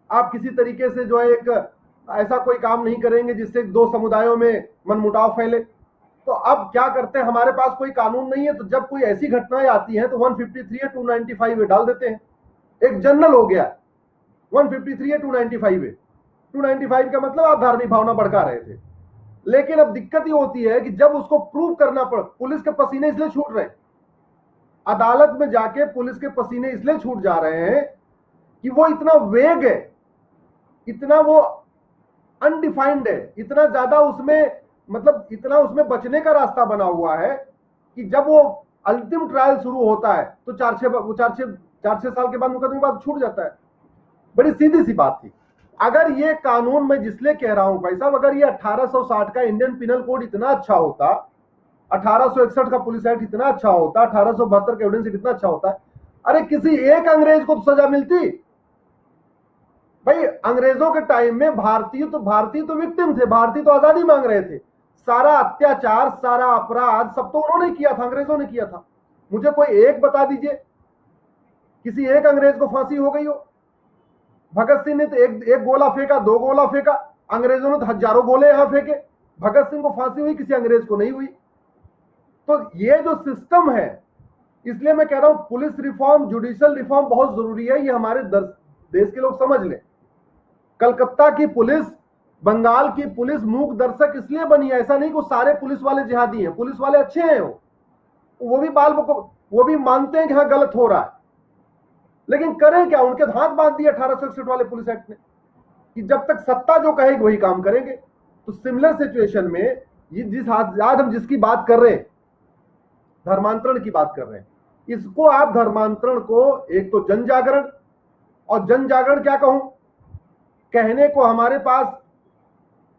आप किसी तरीके से जो है एक ऐसा कोई काम नहीं करेंगे जिससे 2 समुदायों में मनमुटाव फैले। तो अब क्या करते हैं, हमारे पास कोई कानून नहीं है, तो जब कोई ऐसी घटनाएं आती हैं तो 153 या 295 ए डाल देते हैं। एक जनरल हो गया 153 या 295 ए। 295 का मतलब आप धार्मिक भावना भड़का रहे थे। लेकिन अब दिक्कत ये होती है कि जब उसको प्रूव करना पड़, पुलिस के पसीने इसलिए छूट रहे हैं, अदालत में जाके पुलिस के पसीने इसलिए छूट जा रहे हैं कि वो इतना वेग है, इतना वो अनडिफाइंड है, इतना ज्यादा उसमें मतलब इतना उसमें बचने का रास्ता बना हुआ है कि जब वो अंतिम ट्रायल शुरू होता है तो 4-6 साल के बाद मुकदमे बाद छूट जाता है। बड़ी सीधी सी बात थी। अगर ये कानून, मैं जिसलिए कह रहा हूं भाई साहब, अगर ये 1860 का इंडियन पिनल कोड इतना अच्छा होता, 1861 का पुलिस एक्ट इतना अच्छा होता, 1872 का एविडेंस इतना अच्छा होता, अरे किसी एक अंग्रेज को तो सजा मिलती। भाई अंग्रेजों के टाइम में भारतीय तो विक्टिम थे, भारतीय तो आजादी मांग रहे थे। सारा अत्याचार, सारा अपराध सब तो उन्होंने किया था, अंग्रेजों ने किया था। मुझे कोई एक बता दीजिए किसी एक अंग्रेज को फांसी हो गई हो। भगत सिंह ने तो एक गोला फेंका, 2 गोला फेंका, अंग्रेजों ने तो हजारों गोले यहां फेंके। भगत सिंह को फांसी हुई, किसी अंग्रेज को नहीं हुई। तो ये जो सिस्टम है, इसलिए मैं कह रहा हूं पुलिस रिफॉर्म, जुडिशियल रिफॉर्म बहुत जरूरी है। ये हमारे देश के लोग समझ लें। कलकत्ता की पुलिस, बंगाल की पुलिस मूक दर्शक इसलिए बनी है, ऐसा नहीं कि सारे पुलिस वाले जिहादी हैं, पुलिस वाले अच्छे हैं, वो भी मानते हैं कि हाँ गलत हो रहा है, लेकिन करें क्या, उनके हाथ बांध दिए 1861 वाले पुलिस एक्ट ने कि जब तक सत्ता जो कहेगी वही काम करेंगे। तो सिमिलर सिचुएशन में आज हम जिसकी बात कर रहे हैं, धर्मांतरण की बात कर रहे हैं, इसको आप धर्मांतरण को एक तो जन जागरण, और जन जागरण क्या कहूं, कहने को हमारे पास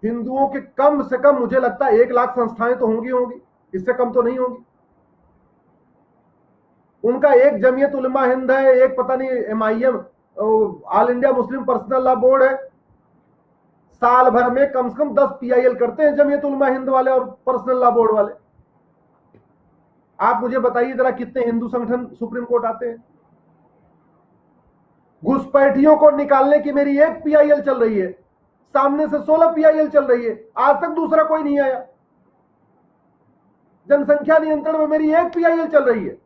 हिंदुओं के कम से कम मुझे लगता है 1 लाख संस्थाएं तो होंगी, इससे कम तो नहीं होंगी। उनका एक जमीयत उलमा हिंद है, एक पता नहीं MIM all India Muslim personal law board है। साल भर में कम से कम 10 PIL करते हैं जमीयत उलमा हिंद वाले और पर्सनल लॉ बोर्ड वाले। आप मुझे बताइए जरा कितने हिंदू संगठन सुप्रीम कोर्ट आते हैं। घुसपैठियों को निकालने की मेरी 1 PIL चल रही है, सामने से 16 PIL चल रही है, आज तक दूसरा कोई नहीं आया। जनसंख्या नियंत्रण में मेरी 1 PIL चल रही है।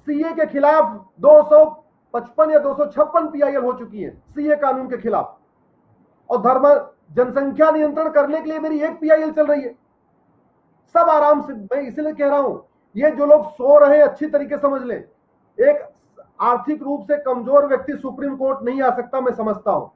CA के खिलाफ 255 या 256 PIL हो चुकी है CA कानून के खिलाफ, और जनसंख्या नियंत्रण करने के लिए मेरी 1 PIL चल रही है। सब आराम से, मैं इसलिए कह रहा हूं, ये जो लोग सो रहे हैं अच्छी तरीके समझ लें, एक आर्थिक रूप से कमजोर व्यक्ति सुप्रीम कोर्ट नहीं आ सकता, मैं समझता हूं।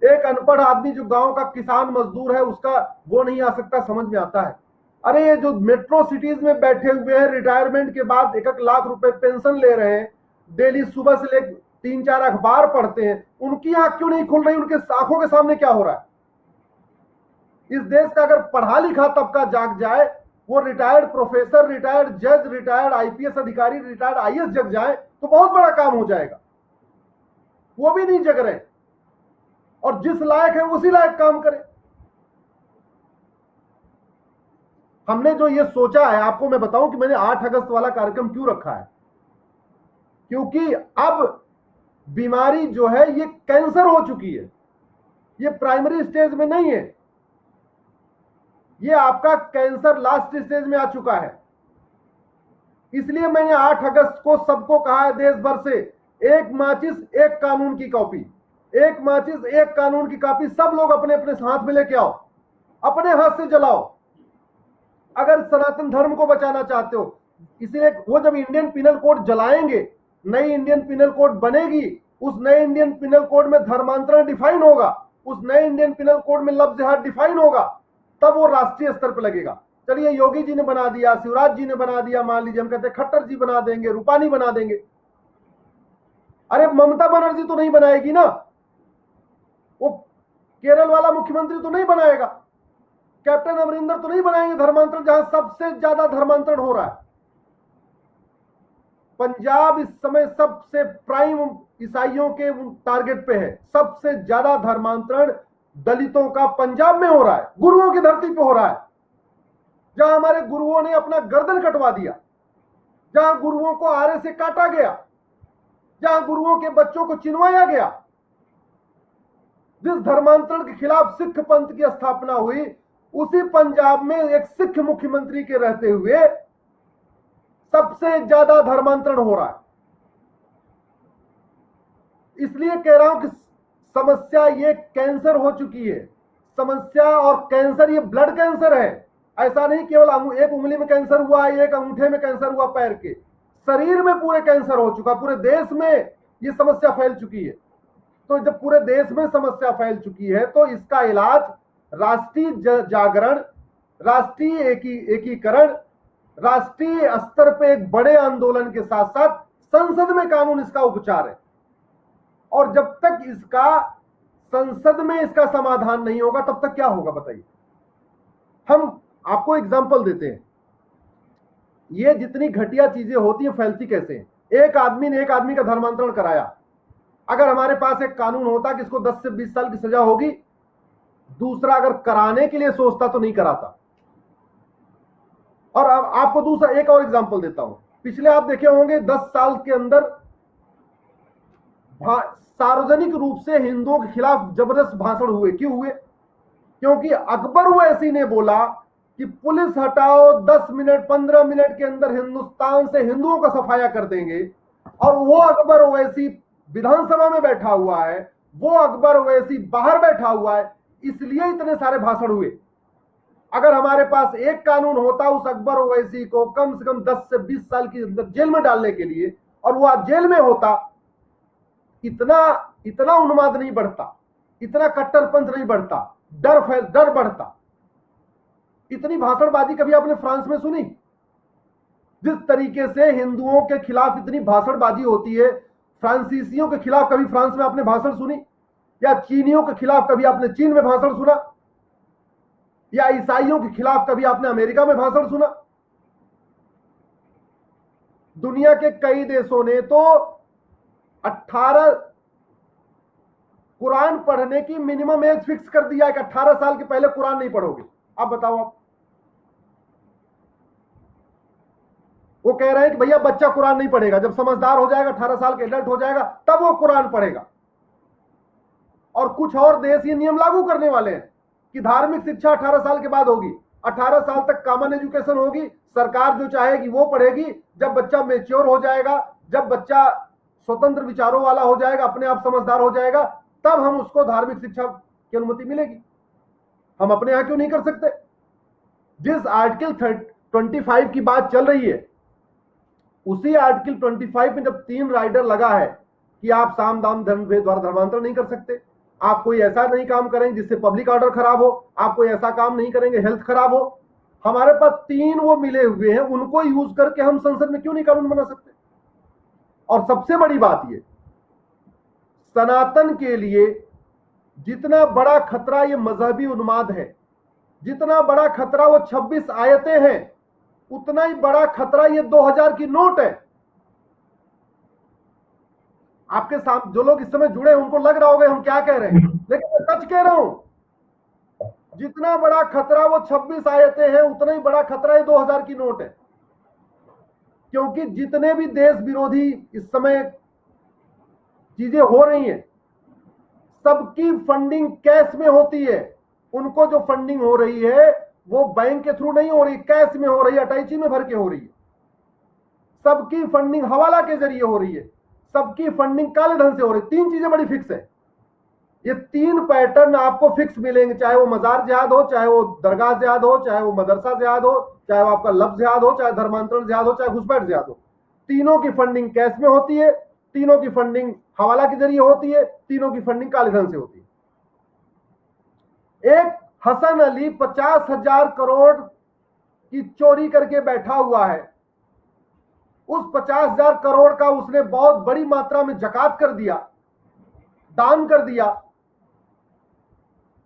एक अनपढ़ आदमी जो गांव का किसान मजदूर है उसका वो नहीं आ सकता, समझ में आता है। अरे ये जो मेट्रो सिटीज में बैठे हुए हैं, रिटायरमेंट के बाद 1-1 लाख रुपए पेंशन ले रहे हैं, डेली सुबह से लेकर 3-4 अखबार पढ़ते हैं, उनकी आंख क्यों नहीं खुल रही? उनके आंखों के सामने क्या हो रहा है? इस देश का अगर पढ़ा लिखा तबका जाग जाए, वो रिटायर्ड प्रोफेसर, रिटायर्ड जज, रिटायर्ड IPS अधिकारी, रिटायर्ड IAS जग जाए तो बहुत बड़ा काम हो जाएगा। वो भी नहीं जग रहे, और जिस लायक है उसी लायक काम करे। हमने जो ये सोचा है, आपको मैं बताऊं कि मैंने 8 अगस्त वाला कार्यक्रम क्यों रखा है, क्योंकि अब बीमारी जो है ये कैंसर हो चुकी है, ये प्राइमरी स्टेज में नहीं है, ये आपका कैंसर लास्ट स्टेज में आ चुका है। इसलिए मैंने 8 अगस्त को सबको कहा है देश भर से, 1 माचिस 1 कानून की कॉपी, 1 माचिस 1 कानून की कॉपी सब लोग अपने अपने हाथ में लेके आओ, अपने हाथ से जलाओ अगर सनातन धर्म को बचाना चाहते हो। इसलिए वो जब इंडियन पिनल कोड जलाएंगे, नई इंडियन पिनल कोड बनेगी, उस नए इंडियन पिनल कोड में धर्मांतरण डिफाइन होगा, उस नए इंडियन पिनल कोड में लव जिहाद डिफाइन होगा, तब वो राष्ट्रीय स्तर पर लगेगा। चलिए योगी जी ने बना दिया, शिवराज जी ने बना दिया, मान लीजिए हम कहते हैं खट्टर जी बना देंगे, रूपानी बना देंगे, अरे ममता बनर्जी तो नहीं बनाएगी ना, वो केरल वाला मुख्यमंत्री तो नहीं बनाएगा, कैप्टन अमरिंदर तो नहीं बनाएंगे धर्मांतरण, जहां सबसे ज्यादा धर्मांतरण हो रहा है। पंजाब इस समय सबसे प्राइम ईसाइयों के टारगेट पे है, सबसे ज्यादा धर्मांतरण दलितों का पंजाब में हो रहा है, गुरुओं की धरती पे हो रहा है, जहां हमारे गुरुओं ने अपना गर्दन कटवा दिया, जहां गुरुओं को आरे से काटा गया, जहां गुरुओं के बच्चों को चिनवाया गया। जिस धर्मांतरण के खिलाफ सिख पंथ की स्थापना हुई, उसी पंजाब में एक सिख मुख्यमंत्री के रहते हुए सबसे ज्यादा धर्मांतरण हो रहा है। इसलिए कह रहा हूं कि समस्या ये कैंसर हो चुकी है, समस्या, और कैंसर ये ब्लड कैंसर है। ऐसा नहीं केवल एक उंगली में कैंसर हुआ है, एक अंगूठे में कैंसर हुआ, पैर के, शरीर में पूरे कैंसर हो चुका, पूरे देश में ये समस्या फैल चुकी है। तो जब पूरे देश में समस्या फैल चुकी है तो इसका इलाज राष्ट्रीय जागरण, राष्ट्रीय एकीकरण, राष्ट्रीय स्तर पे एक बड़े आंदोलन के साथ साथ संसद में कानून इसका उपचार है। और जब तक इसका संसद में इसका समाधान नहीं होगा तब तक क्या होगा बताइए। हम आपको एग्जांपल देते हैं, ये जितनी घटिया चीजें होती हैं फैलती कैसे हैं। एक आदमी ने एक आदमी का धर्मांतरण कराया, अगर हमारे पास एक कानून होता कि इसको 10 से 20 साल की सजा होगी, दूसरा अगर कराने के लिए सोचता तो नहीं कराता। और अब आपको दूसरा एक और एग्जांपल देता हूं, पिछले आप देखे होंगे 10 साल के अंदर सार्वजनिक रूप से हिंदुओं के खिलाफ जबरदस्त भाषण हुए। क्यों हुए? क्योंकि अकबर ओवैसी ने बोला कि पुलिस हटाओ, 10 मिनट 15 मिनट के अंदर हिंदुस्तान से हिंदुओं का सफाया कर देंगे। और वो अकबर ओवैसी विधानसभा में बैठा हुआ है, वो अकबर ओवैसी बाहर बैठा हुआ है, इसलिए इतने सारे भाषण हुए। अगर हमारे पास एक कानून होता उस अकबर ओवैसी को कम से कम 10 से 20 साल की जेल में डालने के लिए, और वो आज जेल में होता, इतना उन्माद नहीं बढ़ता, इतना कट्टरपंथ नहीं बढ़ता, डर बढ़ता। इतनी भाषणबाजी कभी आपने फ्रांस में सुनी? जिस तरीके से हिंदुओं के खिलाफ इतनी भाषणबाजी होती है, फ्रांसीसियों के खिलाफ कभी फ्रांस में आपने भाषण सुनी? या चीनियों के खिलाफ कभी आपने चीन में भाषण सुना? या ईसाइयों के खिलाफ कभी आपने अमेरिका में भाषण सुना? दुनिया के कई देशों ने तो 18 कुरान पढ़ने की मिनिमम एज फिक्स कर दिया है कि 18 साल के पहले कुरान नहीं पढ़ोगे। अब बताओ आप, वो कह रहे हैं कि भैया बच्चा कुरान नहीं पढ़ेगा, जब समझदार हो जाएगा 18 साल के एडल्ट हो जाएगा तब वो कुरान पढ़ेगा। और कुछ और देश ये नियम लागू करने वाले हैं कि धार्मिक शिक्षा 18 साल के बाद होगी, 18 साल तक कॉमन एजुकेशन होगी, सरकार जो चाहेगी वो पढ़ेगी। जब बच्चा मेच्योर हो जाएगा, जब बच्चा स्वतंत्र विचारों वाला हो जाएगा, अपने आप समझदार हो जाएगा, तब हम उसको धार्मिक शिक्षा की अनुमति मिलेगी। हम अपने यहां क्यों नहीं कर सकते? जिस आर्टिकल 25 की बात चल रही है, उसी आर्टिकल 25 में जब 3 राइडर लगा है कि आप साम दाम धर्म भेद द्वारा धर्मांतर नहीं कर सकते, आप कोई ऐसा नहीं काम करेंगे जिससे पब्लिक ऑर्डर खराब हो, आप कोई ऐसा काम नहीं करेंगे हेल्थ खराब हो। हमारे पास 3 वो मिले हुए हैं, उनको यूज करके हम संसद में क्यों नहीं कानून बना सकते? और सबसे बड़ी बात ये, सनातन के लिए जितना बड़ा खतरा ये मजहबी उन्माद है, जितना बड़ा खतरा वो 26 आयतें हैं, उतना ही बड़ा खतरा ये 2000 की नोट है। आपके साथ जो लोग इस समय जुड़े हैं उनको लग रहा होगा हम क्या कह रहे हैं, लेकिन मैं सच कह रहा हूं, जितना बड़ा खतरा वो 26 आयतें हैं, उतना ही बड़ा खतरा ये 2000 की नोट है। क्योंकि जितने भी देश विरोधी इस समय चीजें हो रही हैं, सबकी फंडिंग कैश में होती है। उनको जो फंडिंग हो रही है वो बैंक के थ्रू नहीं हो रही, कैश में हो रही है, अटैची में भर के हो रही है। सबकी फंडिंग हवाला के जरिए हो रही है, सबकी फंडिंग काले धन से हो रही है। 3 चीजें बड़ी फिक्स है। ये 3 पैटर्न आपको फिक्स मिलेंगे, चाहे वो मजार जिहाद हो, चाहे वो दरगाह जिहाद हो, चाहे वो मदरसा जिहाद हो, चाहे वो आपका लफ्ज जिहाद हो, चाहे धर्मांतरण जिहाद हो, चाहे घुसपैठ जिहाद हो। तीनों की फंडिंग कैश में होती है, तीनों की फंडिंग हवाला के जरिए होती है, तीनों की फंडिंग काले धन से होती है। एक हसन अली 50,000 करोड़ की चोरी करके बैठा हुआ है, उस 50,000 करोड़ का उसने बहुत बड़ी मात्रा में जकात कर दिया, दान कर दिया,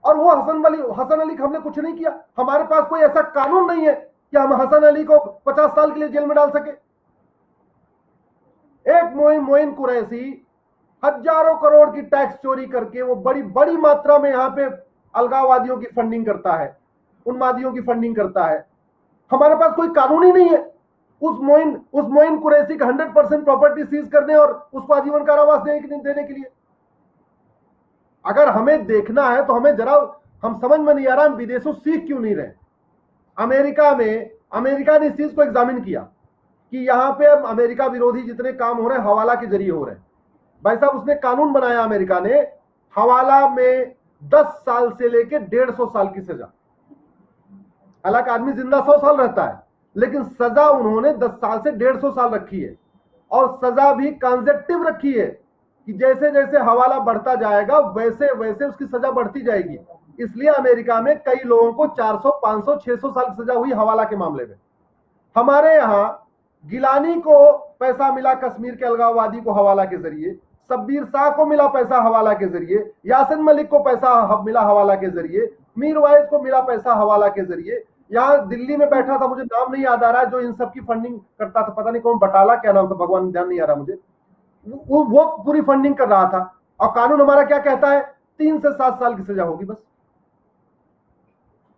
और वो हसन अली हमने कुछ नहीं किया। हमारे पास कोई ऐसा कानून नहीं है कि हम हसन अली को 50 साल के लिए जेल में डाल सके। एक मोइन कुरैशी हजारों करोड़ की टैक्स चोरी करके वो बड़ी बड़ी मात्रा में यहां पे अलगाववादियों की फंडिंग करता है, उन्मादियों की फंडिंग करता है। हमारे पास कोई कानून ही नहीं है उस मोइन कुरैशी का 100% प्रॉपर्टी सीज करने और उसको आजीवन कारावास देने के लिए। अगर हमें देखना है तो हमें जरा, हम समझ में नहीं आ रहा हम विदेशों सीख क्यों नहीं रहे। अमेरिका ने इस चीज को एग्जामिन किया कि यहां पे अमेरिका विरोधी जितने काम हो रहे हैं हवाला के जरिए हो रहे हैं। भाई साहब, उसने कानून बनाया अमेरिका ने, हवाला में 10 साल से लेके 150 साल की सजा। हालांकि आदमी जिंदा 100 साल रहता है, लेकिन सजा उन्होंने 10 साल से 150 साल रखी है। और सजा भी कंसेप्टिव रखी है कि जैसे जैसे हवाला बढ़ता जाएगा वैसे वैसे उसकी सजा बढ़ती जाएगी। इसलिए अमेरिका में कई लोगों को 400, 500, 600 साल की सजा हुई हवाला के मामले में। हमारे यहां गिलानी को पैसा मिला कश्मीर के अलगाववादी को हवाला के जरिए, शब्बीर शाह को मिला पैसा हवाला के जरिए, यासिन मलिक को पैसा मिला हवाला के जरिए, मीर वाइज को मिला पैसा हवाला के जरिए। यहाँ दिल्ली में बैठा था, मुझे नाम नहीं याद आ रहा है, जो इन सब की फंडिंग करता था, पता नहीं कौन, बटाला क्या नाम था, भगवान ध्यान नहीं आ रहा मुझे, वो पूरी फंडिंग कर रहा था। और कानून हमारा क्या कहता है? 3 से 7 साल की सजा होगी, बस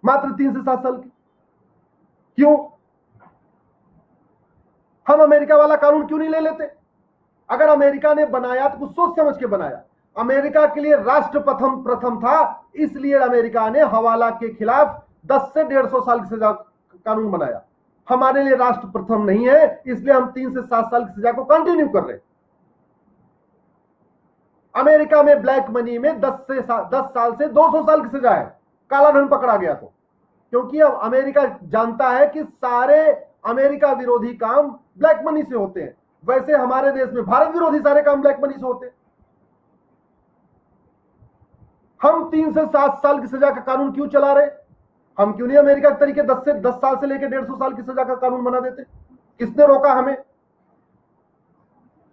मात्र 3 से 7 साल की। क्यों? हम अमेरिका वाला कानून क्यों नहीं ले लेते? अगर अमेरिका ने बनाया तो कुछ सोच समझ के बनाया। अमेरिका के लिए राष्ट्र प्रथम था, इसलिए अमेरिका ने हवाला के खिलाफ 10 से 150 साल की सजा कानून बनाया। हमारे लिए राष्ट्र प्रथम नहीं है, इसलिए हम 3 से 7 साल की सजा को कंटिन्यू कर रहे हैं। अमेरिका में ब्लैक मनी में 10 साल से 200 साल की सजा है, काला धन पकड़ा गया तो। क्योंकि अब अमेरिका जानता है कि सारे अमेरिका विरोधी काम ब्लैक मनी से होते हैं, वैसे हमारे देश में भारत विरोधी सारे काम ब्लैक मनी से होते हैं। हम 3 से 7 साल की सजा का कानून क्यों चला रहे? हम क्यों नहीं अमेरिका के तरीके 10 साल से लेकर 150 साल की सजा का कानून बना देते? किसने रोका हमें?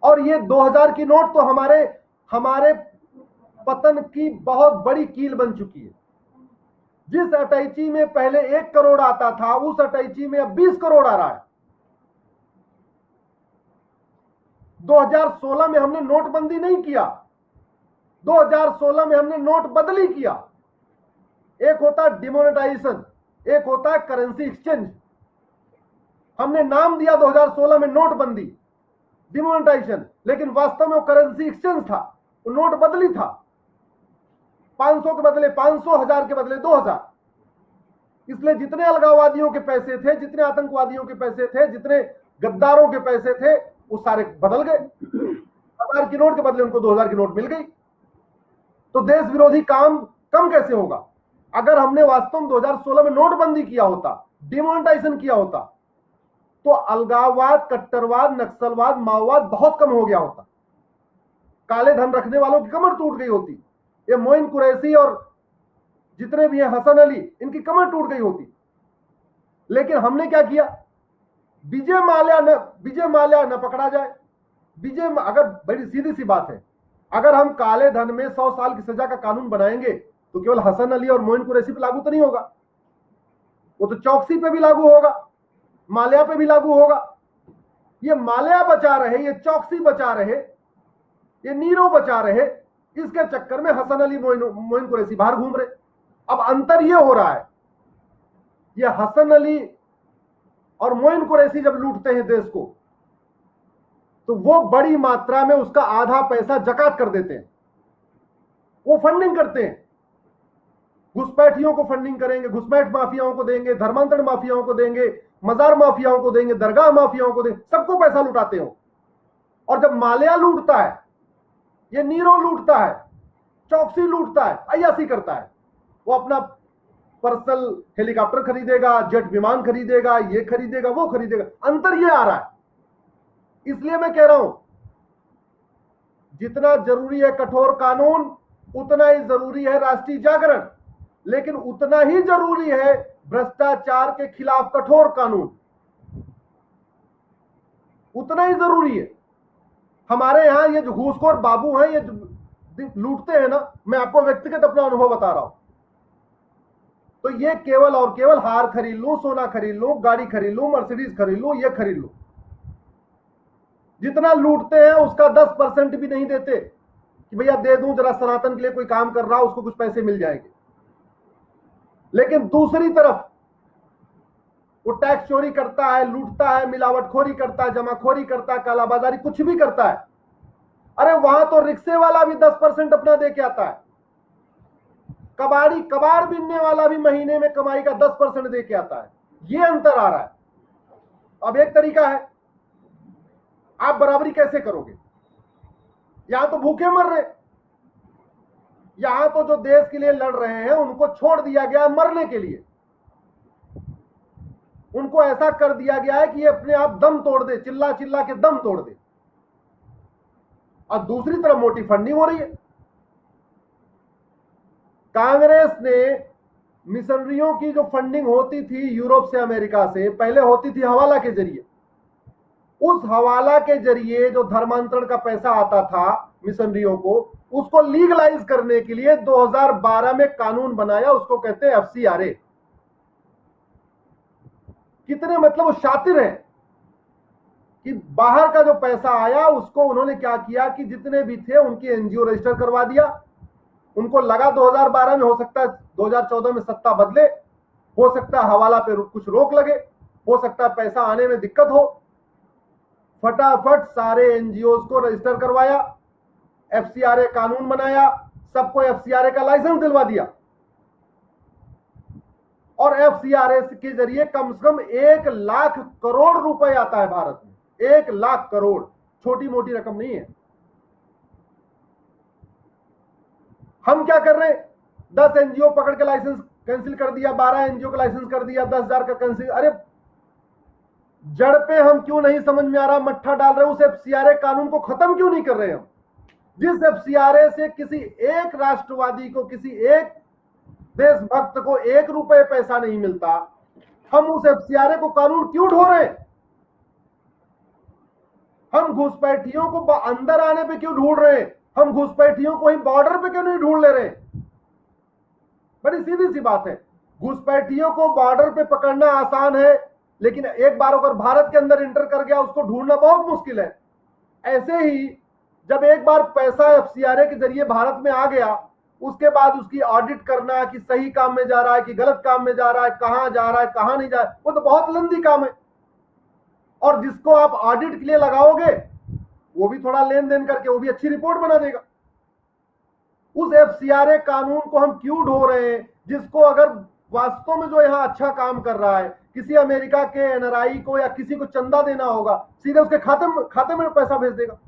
और ये 2000 की नोट तो हमारे पतन की बहुत बड़ी कील बन चुकी है। जिस अटैची में पहले 1 करोड़ आता था, उस अटैची में अब 20 करोड़ आ रहा है। 2016 में हमने नोटबंदी नहीं किया, 2016 में हमने नोट बदली किया। एक होता है डिमोनेटाइजेशन, एक होता है करेंसी एक्सचेंज। हमने नाम दिया 2016 में नोटबंदी, डिमोनेटाइजेशन, लेकिन वास्तव में वो करेंसी एक्सचेंज था, वो नोट बदली था। 500 के बदले 500, 1000 के बदले 2000। इसलिए जितने अलगाववादियों के पैसे थे, जितने आतंकवादियों के पैसे थे, जितने गद्दारों के पैसे थे, वो सारे बदल गए। 1000 की नोट के बदले उनको 2000 की नोट मिल गई। तो देश विरोधी काम कम कैसे होगा? अगर हमने वास्तव में 2016 में नोटबंदी किया होता, डिमोनेटाइजेशन किया होता, तो अलगाववाद, कट्टरवाद, नक्सलवाद, माओवाद बहुत कम हो गया होता। काले धन रखने वालों की कमर टूट गई होती। ये मोइन कुरैशी और जितने भी हैं, हसन अली, इनकी कमर टूट गई होती। लेकिन हमने क्या किया? विजय माल्या न पकड़ा जाए। अगर बड़ी सीधी सी बात है, अगर हम काले धन में 100 साल की सजा का कानून बनाएंगे तो केवल हसन अली और मोइन कुरैशी पे लागू तो नहीं होगा, वो तो चौकसी पे भी लागू होगा, माल्या पे भी लागू होगा। ये माल्या बचा रहे, ये चौकसी बचा रहे, ये नीरव बचा रहे, इसके चक्कर में हसन अली, मोइन कुरैशी बाहर घूम रहे। अब अंतर ये हो रहा है, ये हसन अली और मोइन कुरैशी जब लूटते हैं देश को, तो वो बड़ी मात्रा में उसका आधा पैसा जकात कर देते हैं। वो फंडिंग करते हैं, घुसपैठियों को फंडिंग करेंगे, घुसपैठ माफियाओं को देंगे, धर्मांतरण माफियाओं को देंगे, मजार माफियाओं को देंगे, दरगाह माफियाओं को देंगे, सबको पैसा लुटाते हो। और जब माल्या लूटता है, ये नीरो लूटता है, चौकसी लूटता है, अय्यासी करता है, वो अपना पर्सनल हेलीकॉप्टर खरीदेगा, जेट विमान खरीदेगा, ये खरीदेगा, वो खरीदेगा। अंतर ये आ रहा है। इसलिए मैं कह रहा हूं, जितना जरूरी है कठोर कानून, उतना ही जरूरी है राष्ट्रीय जागरण, लेकिन उतना ही जरूरी है भ्रष्टाचार के खिलाफ कठोर कानून, उतना ही जरूरी है। हमारे यहां ये जो घूसखोर बाबू हैं, ये जो लूटते हैं ना, मैं आपको व्यक्तिगत अपना अनुभव बता रहा हूं, तो ये केवल और केवल हार खरीद लूं, सोना खरीद लूं, गाड़ी खरीद लूं, मर्सिडीज खरीद लूं, ये खरीद लूं, जितना लूटते हैं उसका 10% भी नहीं देते कि भैया दे दूं, जरा सनातन के लिए कोई काम कर रहा है, उसको कुछ पैसे मिल जाएंगे। लेकिन दूसरी तरफ वो टैक्स चोरी करता है, लूटता है, मिलावटखोरी करता है, जमाखोरी करता है, कालाबाजारी, कुछ भी करता है। अरे वहां तो रिक्शे वाला भी 10% अपना दे के आता है, कबाड़ बीनने वाला भी महीने में कमाई का 10% दे के आता है। ये अंतर आ रहा है। अब एक तरीका है, आप बराबरी कैसे करोगे? यहां तो भूखे मर रहे, यहां तो जो देश के लिए लड़ रहे हैं उनको छोड़ दिया गया मरने के लिए। उनको ऐसा कर दिया गया है कि ये अपने आप दम तोड़ दे, चिल्ला चिल्ला के दम तोड़ दे। और दूसरी तरफ मोटी फंडिंग हो रही है। कांग्रेस ने मिशनरियों की जो फंडिंग होती थी यूरोप से, अमेरिका से, पहले होती थी हवाला के जरिए। उस हवाला के जरिए जो धर्मांतरण का पैसा आता था मिशनरियों को, उसको लीगलाइज करने के लिए 2012 में कानून बनाया, उसको कहते हैं FCRA। कितने मतलब वो शातिर हैं कि बाहर का जो पैसा आया उसको उन्होंने क्या किया कि जितने भी थे उनकी NGO रजिस्टर करवा दिया। उनको लगा 2012 में हो सकता है 2014 में सत्ता बदले, हो सकता है हवाला पे कुछ रोक लगे, हो सकता है पैसा आने में दिक्कत हो। फटाफट सारे NGOs को रजिस्टर करवाया, FCRA कानून बनाया, सबको FCRA का लाइसेंस दिलवा दिया। और FCRA के जरिए कम से कम 1 लाख करोड़ रुपए आता है भारत में। 1 लाख करोड़ छोटी मोटी रकम नहीं है। हम क्या कर रहे हैं? 10 NGO पकड़ के लाइसेंस कैंसिल कर दिया, 12 NGO का लाइसेंस कर दिया, 10,000 का कैंसिल। अरे जड़ पे हम क्यों नहीं समझ में आ रहा, मट्ठा डाल रहे हैं। उस FCRA कानून को खत्म क्यों नहीं कर रहे हम? जिस FCRA से किसी एक राष्ट्रवादी को, किसी एक देशभक्त को 1 रुपए पैसा नहीं मिलता, हम उस एफसीआरए को कानून क्यों ढो रहे हैं? हम घुसपैठियों को अंदर आने पे क्यों ढूंढ रहे हैं? हम घुसपैठियों को ही बॉर्डर पे क्यों नहीं ढूंढ ले रहे? बड़ी सीधी सी बात है। घुसपैठियों को बॉर्डर पे पकड़ना आसान है, लेकिन एक बार अगर भारत के अंदर इंटर कर गया उसको ढूंढना बहुत मुश्किल है। ऐसे ही जब एक बार पैसा एफसीआरए के जरिए भारत में आ गया, उसके बाद उसकी ऑडिट करना कि सही काम में जा रहा है कि गलत काम में जा रहा है, कहां जा रहा है कहां नहीं जा रहा है, वो तो बहुत लंबी काम है। और जिसको आप ऑडिट के लिए लगाओगे वो भी थोड़ा लेन देन करके वो भी अच्छी रिपोर्ट बना देगा। उस एफसीआरए कानून को हम क्यों ढो रहे हैं, जिसको अगर वास्तव में जो यहां अच्छा काम कर रहा है, किसी अमेरिका के एनआरआई को या किसी को चंदा देना होगा, सीधे उसके खाते में पैसा भेज देगा।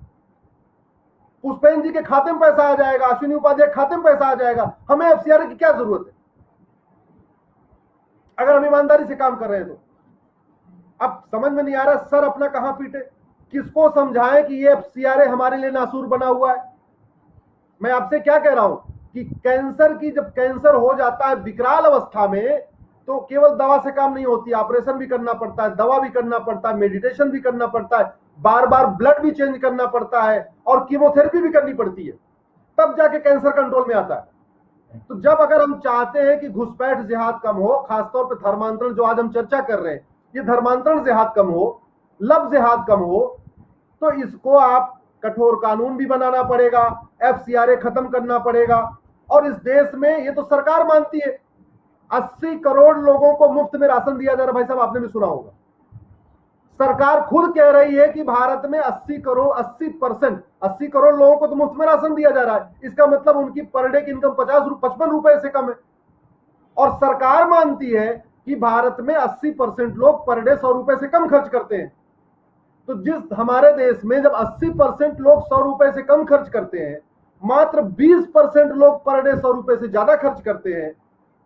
पुष्पेन जी के खाते में पैसा आ जाएगा, अश्विनी उपाध्याय खाते में पैसा आ जाएगा। हमें एफसीआरए की क्या जरूरत है अगर हम ईमानदारी से काम कर रहे हैं तो? अब समझ में नहीं आ रहा सर अपना कहां पीटे, किसको समझाएं कि ये एफसीआरए हमारे लिए नासूर बना हुआ है। मैं आपसे क्या कह रहा हूं कि कैंसर की जब कैंसर हो जाता है विकराल अवस्था में, तो केवल दवा से काम नहीं होती, ऑपरेशन भी करना पड़ता है, दवा भी करना पड़ता है, मेडिटेशन भी करना पड़ता है, बार बार ब्लड भी चेंज करना पड़ता है और कीमोथेरेपी भी करनी पड़ती है, तब जाके कैंसर कंट्रोल में आता है। तो जब अगर हम चाहते हैं कि घुसपैठ जिहाद कम हो, खासतौर पर धर्मांतरण जो आज हम चर्चा कर रहे हैं, ये धर्मांतरण जिहाद कम हो, लव जिहाद कम हो, तो इसको आप कठोर कानून भी बनाना पड़ेगा, एफसीआरए खत्म करना पड़ेगा। और इस देश में ये तो सरकार मानती है, 80 करोड़ लोगों को मुफ्त में राशन दिया जा रहा है। भाई साहब आपने भी सुना होगा, सरकार खुद कह रही है कि भारत में 80 करोड़ लोगों को तो मुफ्त में राशन दिया जा रहा है। इसका मतलब उनकी पर डे की इनकम 55 रुपए से कम है। और सरकार मानती है कि भारत में 80% लोग पर डे 100 रुपए से कम खर्च करते हैं। तो जिस हमारे देश में जब 80% लोग 100 रुपए से कम खर्च करते हैं, मात्र 20% लोग पर डे 100 रुपए से ज्यादा खर्च करते हैं,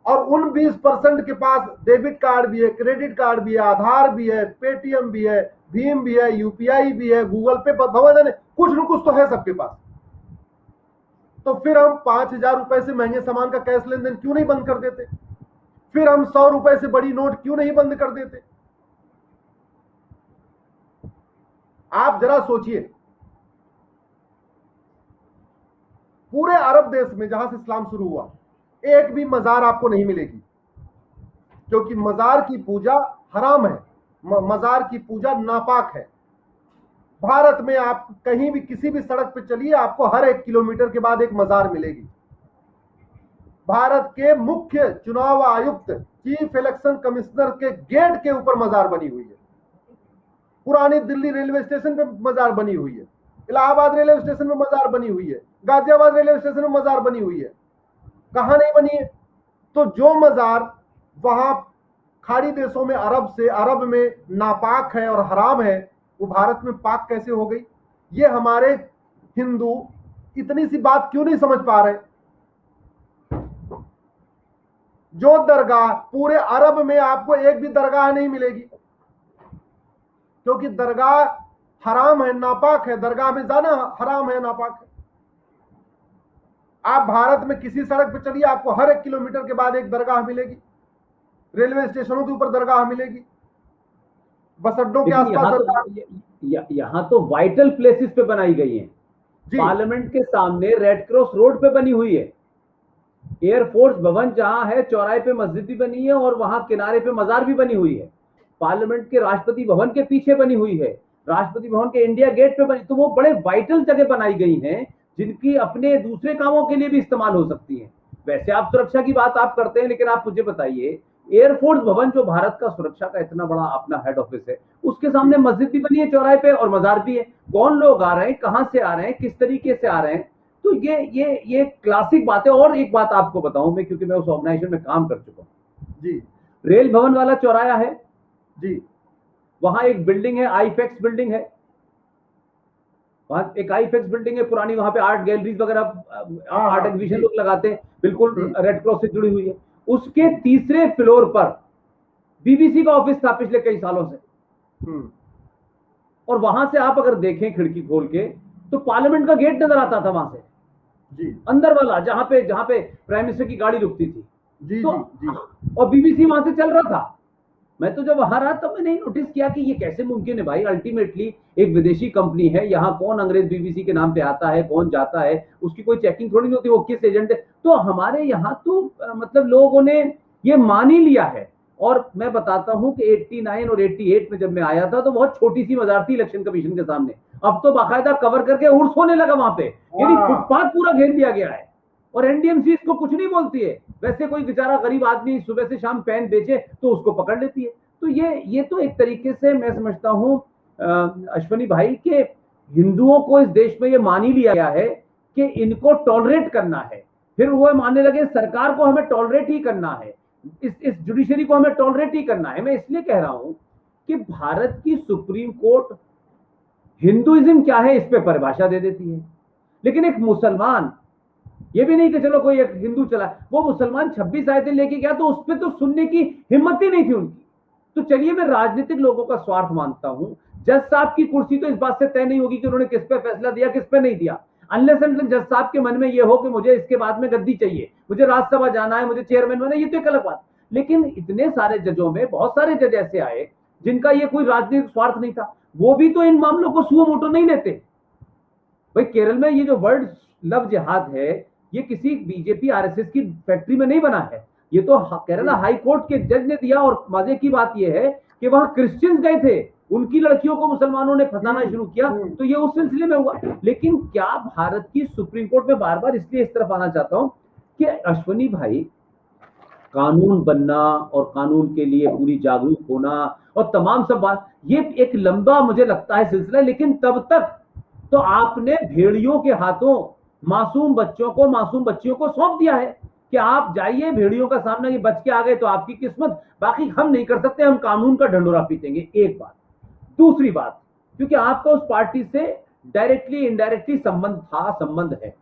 और उन 20% के पास डेबिट कार्ड भी है, क्रेडिट कार्ड भी है, आधार भी है, पेटीएम भी है, भीम भी है, यूपीआई भी है, गूगल पे, भगवान कुछ न कुछ तो है सबके पास। तो फिर हम 5,000 रुपए से महंगे सामान का कैश लेन देन क्यों नहीं बंद कर देते? फिर हम 100 रुपए से बड़ी नोट क्यों नहीं बंद कर देते? आप जरा सोचिए, पूरे अरब देश में जहां से इस्लाम शुरू हुआ, एक भी मजार आपको नहीं मिलेगी, क्योंकि मजार की पूजा हराम है, मजार की पूजा नापाक है। भारत में आप कहीं भी किसी भी सड़क पे चलिए, आपको हर 1 किलोमीटर के बाद एक मजार मिलेगी। भारत के मुख्य चुनाव आयुक्त, चीफ इलेक्शन कमिश्नर के गेट के ऊपर मजार बनी हुई है। पुरानी दिल्ली रेलवे स्टेशन पे मजार बनी हुई है, इलाहाबाद रेलवे स्टेशन में मजार बनी हुई है, गाजियाबाद रेलवे स्टेशन में मजार बनी हुई है। कहां नहीं बनी है? तो जो मजार वहां खाड़ी देशों में अरब में नापाक है और हराम है, वो भारत में पाक कैसे हो गई? ये हमारे हिंदू इतनी सी बात क्यों नहीं समझ पा रहे? जो दरगाह पूरे अरब में आपको एक भी दरगाह नहीं मिलेगी, क्योंकि दरगाह हराम है, नापाक है, दरगाह में जाना हराम है, नापाक है। आप भारत में किसी सड़क पे चलिए, आपको हर 1 किलोमीटर के बाद एक दरगाह मिलेगी, रेलवे स्टेशनों के ऊपर दरगाह मिलेगी, बस अड्डों के आसपास यहाँ तो वाइटल प्लेसेस पे बनाई गई हैं। पार्लियामेंट के सामने रेड क्रॉस रोड पे बनी हुई है, एयरफोर्स भवन जहां है चौराहे पे मस्जिद भी बनी है और वहां किनारे पे मजार भी बनी हुई है, पार्लियामेंट के राष्ट्रपति भवन के पीछे बनी हुई है, राष्ट्रपति भवन के इंडिया गेट पे बनी। तो वो बड़े वाइटल जगह बनाई गई हैं जिनकी अपने दूसरे कामों के लिए भी इस्तेमाल हो सकती है। वैसे आप सुरक्षा की बात आप करते हैं, लेकिन आप मुझे बताइए, एयरफोर्स भवन जो भारत का सुरक्षा का इतना बड़ा अपना हेड ऑफिस है, उसके सामने मस्जिद भी बनी है चौराहे पे और मजार भी है। कौन लोग आ रहे हैं, कहां से आ रहे हैं, किस तरीके से आ रहे हैं? तो ये क्लासिक बात है। और एक बात आपको बताऊं मैं, क्योंकि मैं उस ऑर्गेनाइजेशन में काम कर चुका हूं जी। रेल भवन वाला चौराया है जी, वहां एक बिल्डिंग है, आईफेक्स बिल्डिंग है, वहां एक आईफेक्स बिल्डिंग है पुरानी, वहां पे आर्ट गैलरीज वगैरह, आर्ट एग्जीबिशन लोग लगाते हैं, बिल्कुल रेड क्रॉस से जुड़ी हुई है। उसके तीसरे फ्लोर पर बीबीसी का ऑफिस था पिछले कई सालों से, और वहां से आप अगर देखें खिड़की खोल के तो पार्लियामेंट का गेट नजर आता था वहां से जी, अंदर वाला, जहां पे प्राइम मिनिस्टर की गाड़ी रुकती थी। जी तो जी जी। और बीबीसी वहां से चल रहा था। मैं तो जब वहां रहा तब मैंने नोटिस किया कि ये कैसे मुमकिन है भाई, अल्टीमेटली एक विदेशी कंपनी है, यहाँ कौन अंग्रेज बीबीसी के नाम पे आता है, कौन जाता है, उसकी कोई चेकिंग थोड़ी नहीं होती, वो किस एजेंट है। तो हमारे यहाँ तो मतलब लोगों ने ये मान ही लिया है। और मैं बताता हूं कि 89 और 88 में जब मैं आया था तो बहुत छोटी सी मजार थी इलेक्शन कमीशन के सामने, अब तो बाकायदा कवर करके उर्स होने लगा वहां पे, यानी हाँ फुटपाथ पूरा घेर दिया गया है। और एनडीएमसी इसको कुछ नहीं बोलती है, वैसे कोई बेचारा गरीब आदमी सुबह से शाम पेन बेचे तो उसको पकड़ लेती है। तो ये तो एक तरीके से मैं समझता हूं अश्वनी भाई के हिंदुओं को इस देश में ये मान ही लिया गया है कि इनको टॉलरेट करना है, फिर वो मानने लगे सरकार को हमें टॉलरेट ही करना है, इस जुडिशरी को हमें टॉलरेट ही करना है। मैं इसलिए कह रहा हूं कि भारत की सुप्रीम कोर्ट हिंदुइज्म क्या है इस पे परिभाषा दे देती है, लेकिन एक मुसलमान, ये भी नहीं कि चलो कोई एक हिंदू चला, वो मुसलमान 26 आयतें लेके गया तो उस पर तो सुनने की हिम्मत ही नहीं थी उनकी। तो चलिए मैं राजनीतिक लोगों का स्वार्थ मानता हूं, जज साहब की कुर्सी तो इस बात से तय नहीं होगी कि उन्होंने किस पे फैसला दिया किस पे नहीं दिया, अनलेस एंड जज साहब के मन में ये हो कि मुझे इसके बाद में गद्दी चाहिए, मुझे राज्यसभा जाना है, मुझे चेयरमैन बनना है, ये तो एक अलग बात। लेकिन इतने सारे जजों में बहुत सारे जज ऐसे आए जिनका ये कोई राजनीतिक स्वार्थ नहीं था, वो भी तो इन मामलों को सुओ मोटो नहीं लेते। भाई केरल में ये जो वर्ड लव जिहाद है, ये किसी बीजेपी आरएसएस की फैक्ट्री में नहीं बना है, ये तो केरला हाई कोर्ट के जज ने दिया। और मजे की बात यह है कि वहां क्रिश्चियंस गए थे, उनकी लड़कियों को मुसलमानों ने फंसाना शुरू किया, तो ये उस सिलसिले में हुआ। लेकिन क्या भारत की सुप्रीम कोर्ट में बार बार इसलिए इस तरफ आना चाहता हूं कि अश्वनी भाई, कानून बनना और कानून के लिए पूरी जागरूक होना और तमाम सब बात, ये एक लंबा मुझे लगता है सिलसिला, लेकिन तब तक तो आपने भेड़ियों के हाथों मासूम बच्चों को, मासूम बच्चियों को सौंप दिया है कि आप जाइए भेड़ियों का सामना, ये बच के आ गए तो आपकी किस्मत, बाकी हम नहीं कर सकते, हम कानून का ढंडोरा पीटेंगे। एक बात। दूसरी बात, क्योंकि आपका उस पार्टी से डायरेक्टली इनडायरेक्टली संबंध था, संबंध है,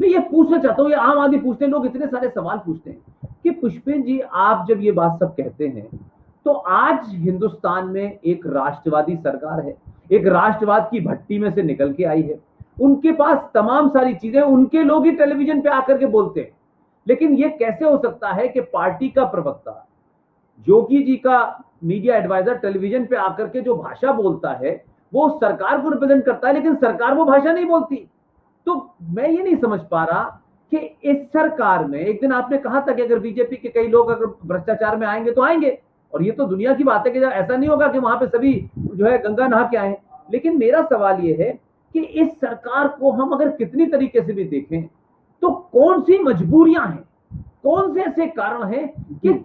मैं ये पूछना चाहता हूं, ये आम आदमी पूछते हैं, लोग इतने सारे सवाल पूछते हैं कि पुष्पेंद्र जी आप जब ये बात सब कहते हैं तो आज हिंदुस्तान में एक राष्ट्रवादी सरकार है, एक राष्ट्रवाद की भट्टी में से निकल के आई है, उनके पास तमाम सारी चीजें, उनके लोग ही टेलीविजन पे आकर के बोलते हैं, लेकिन ये कैसे हो सकता है कि पार्टी का प्रवक्ता योगी जी का मीडिया एडवाइजर टेलीविजन पे आकर के जो भाषा बोलता है वो सरकार को रिप्रेजेंट करता है, लेकिन सरकार वो भाषा नहीं बोलती। तो मैं ये नहीं समझ पा रहा कि इस सरकार में, एक दिन आपने कहा था कि अगर बीजेपी के कई लोग अगर भ्रष्टाचार में आएंगे तो आएंगे, और ये तो दुनिया की बात है कि ऐसा नहीं होगा कि वहां पे सभी जो है गंगा नहा के आए। लेकिन मेरा सवाल ये है कि इस सरकार को हम अगर कितनी तरीके से भी देखें तो कौन सी मजबूरियां हैं, कौन से ऐसे कारण हैं कि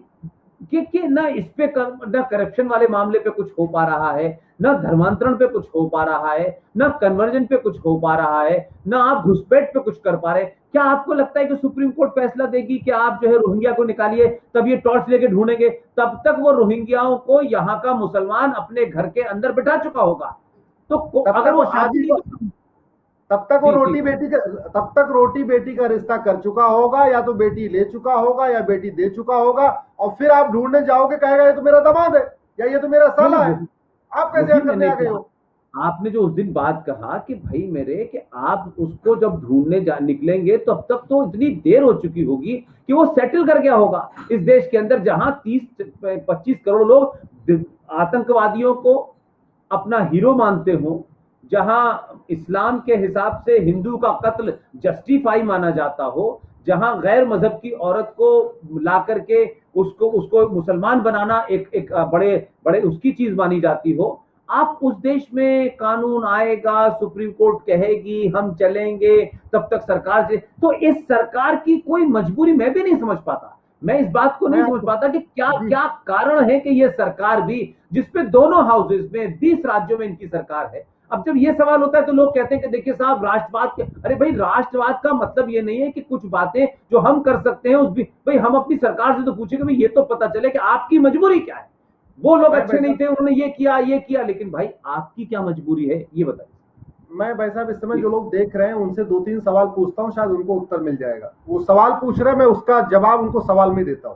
ना इस पे ना करप्शन वाले मामले पे कुछ हो पा रहा है, ना धर्मांतरण पे कुछ हो पा रहा है, ना कन्वर्जन पे कुछ हो पा रहा है, ना आप घुसपैठ पे कुछ कर पा रहे। क्या आपको लगता है कि सुप्रीम कोर्ट फैसला देगी कि आप जो है रोहिंग्या को निकालिए, तब ये टॉर्च लेके ढूंढेंगे, तब तक वो रोहिंग्याओं को यहाँ का मुसलमान अपने घर के अंदर बिठा चुका होगा। तो अगर वो शादी, तब तक वो जी जी, तब तक रोटी बेटी का रिश्ता कर चुका होगा, या तो बेटी ले चुका होगा या बेटी दे चुका होगा, और फिर आप ढूंढने जाओगे, कहेगा ये तो मेरा दामाद है या ये तो मेरा साला है, आप कैसे करने आ गए हो। आपने जो उस दिन बात कहा कि भाई मेरे कि आप उसको जब ढूंढने निकलेंगे तो अब तक तो इतनी देर हो चुकी होगी कि वो सेटल कर गया होगा इस देश के अंदर, जहां 30-25 करोड़ लोग आतंकवादियों को अपना हीरो मानते हो, जहां इस्लाम के हिसाब से हिंदू का कत्ल जस्टिफाई माना जाता हो, जहां गैर मजहब की औरत को ला करके उसको उसको मुसलमान बनाना एक बड़े बड़े उसकी चीज मानी जाती हो, आप उस देश में कानून आएगा, सुप्रीम कोर्ट कहेगी हम चलेंगे, तब तक सरकार से, तो इस सरकार की कोई मजबूरी मैं भी नहीं समझ पाता। मैं इस बात को नहीं समझ पाता कि क्या क्या कारण है कि यह सरकार भी, जिसपे दोनों हाउसेज में 20 राज्यों में इनकी सरकार है, अब जब ये सवाल होता है तो लोग कहते हैं कि देखिए साहब राष्ट्रवाद के, अरे भाई राष्ट्रवाद का मतलब ये नहीं है कि कुछ बातें जो हम कर सकते हैं उस भी, भाई हम अपनी सरकार से तो पूछेंगे, भाई ये तो पता चले कि आपकी मजबूरी क्या है। वो लोग अच्छे नहीं थे, उन्होंने ये किया, लेकिन भाई आपकी क्या मजबूरी है ये बताइए। मैं भाई साहब इस समय जो लोग देख रहे हैं उनसे 2-3 सवाल पूछता हूं, शायद उनको उत्तर मिल जाएगा। वो सवाल पूछ रहे हैं, मैं उसका जवाब उनको सवाल में देता हूं।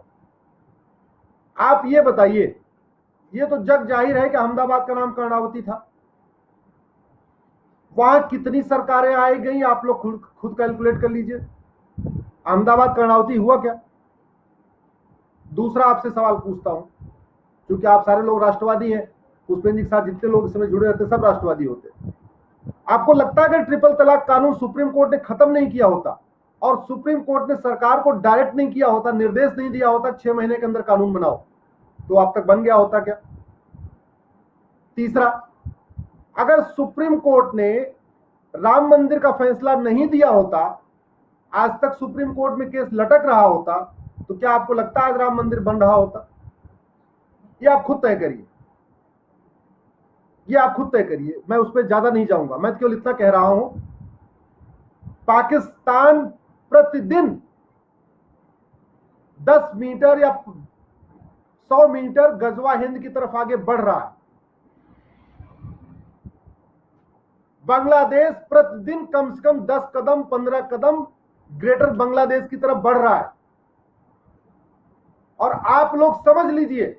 आप ये बताइए, ये तो जग जाहिर है कि अहमदाबाद का नाम कर्णावती था, वहां कितनी सरकारें आई गई, आप लोग खुद कैलकुलेट कर लीजिए। अहमदाबाद कर्णावती हुआ क्या? दूसरा आपसे सवाल पूछता हूं, क्योंकि आप सारे लोग राष्ट्रवादी हैं, पुष्पेंद्र जी के साथ जितने लोग इस समय जुड़े रहते हैं सब राष्ट्रवादी होते हैं। आपको लगता है कि ट्रिपल तलाक कानून सुप्रीम कोर्ट ने खत्म नहीं किया होता और सुप्रीम कोर्ट ने सरकार को डायरेक्ट नहीं किया होता, निर्देश नहीं दिया होता 6 महीने के अंदर कानून बनाओ, तो अब तक बन गया होता क्या? तीसरा, अगर सुप्रीम कोर्ट ने राम मंदिर का फैसला नहीं दिया होता, आज तक सुप्रीम कोर्ट में केस लटक रहा होता, तो क्या आपको लगता है आज राम मंदिर बन रहा होता? ये आप खुद तय करिए, ये आप खुद तय करिए, मैं उस पर ज्यादा नहीं जाऊंगा। मैं केवल इतना कह रहा हूं, पाकिस्तान प्रतिदिन 10 मीटर या 100 मीटर गजवा हिंद की तरफ आगे बढ़ रहा है। बांग्लादेश प्रतिदिन कम से कम 10 कदम 15 कदम ग्रेटर बांग्लादेश की तरफ बढ़ रहा है। और आप लोग समझ लीजिए,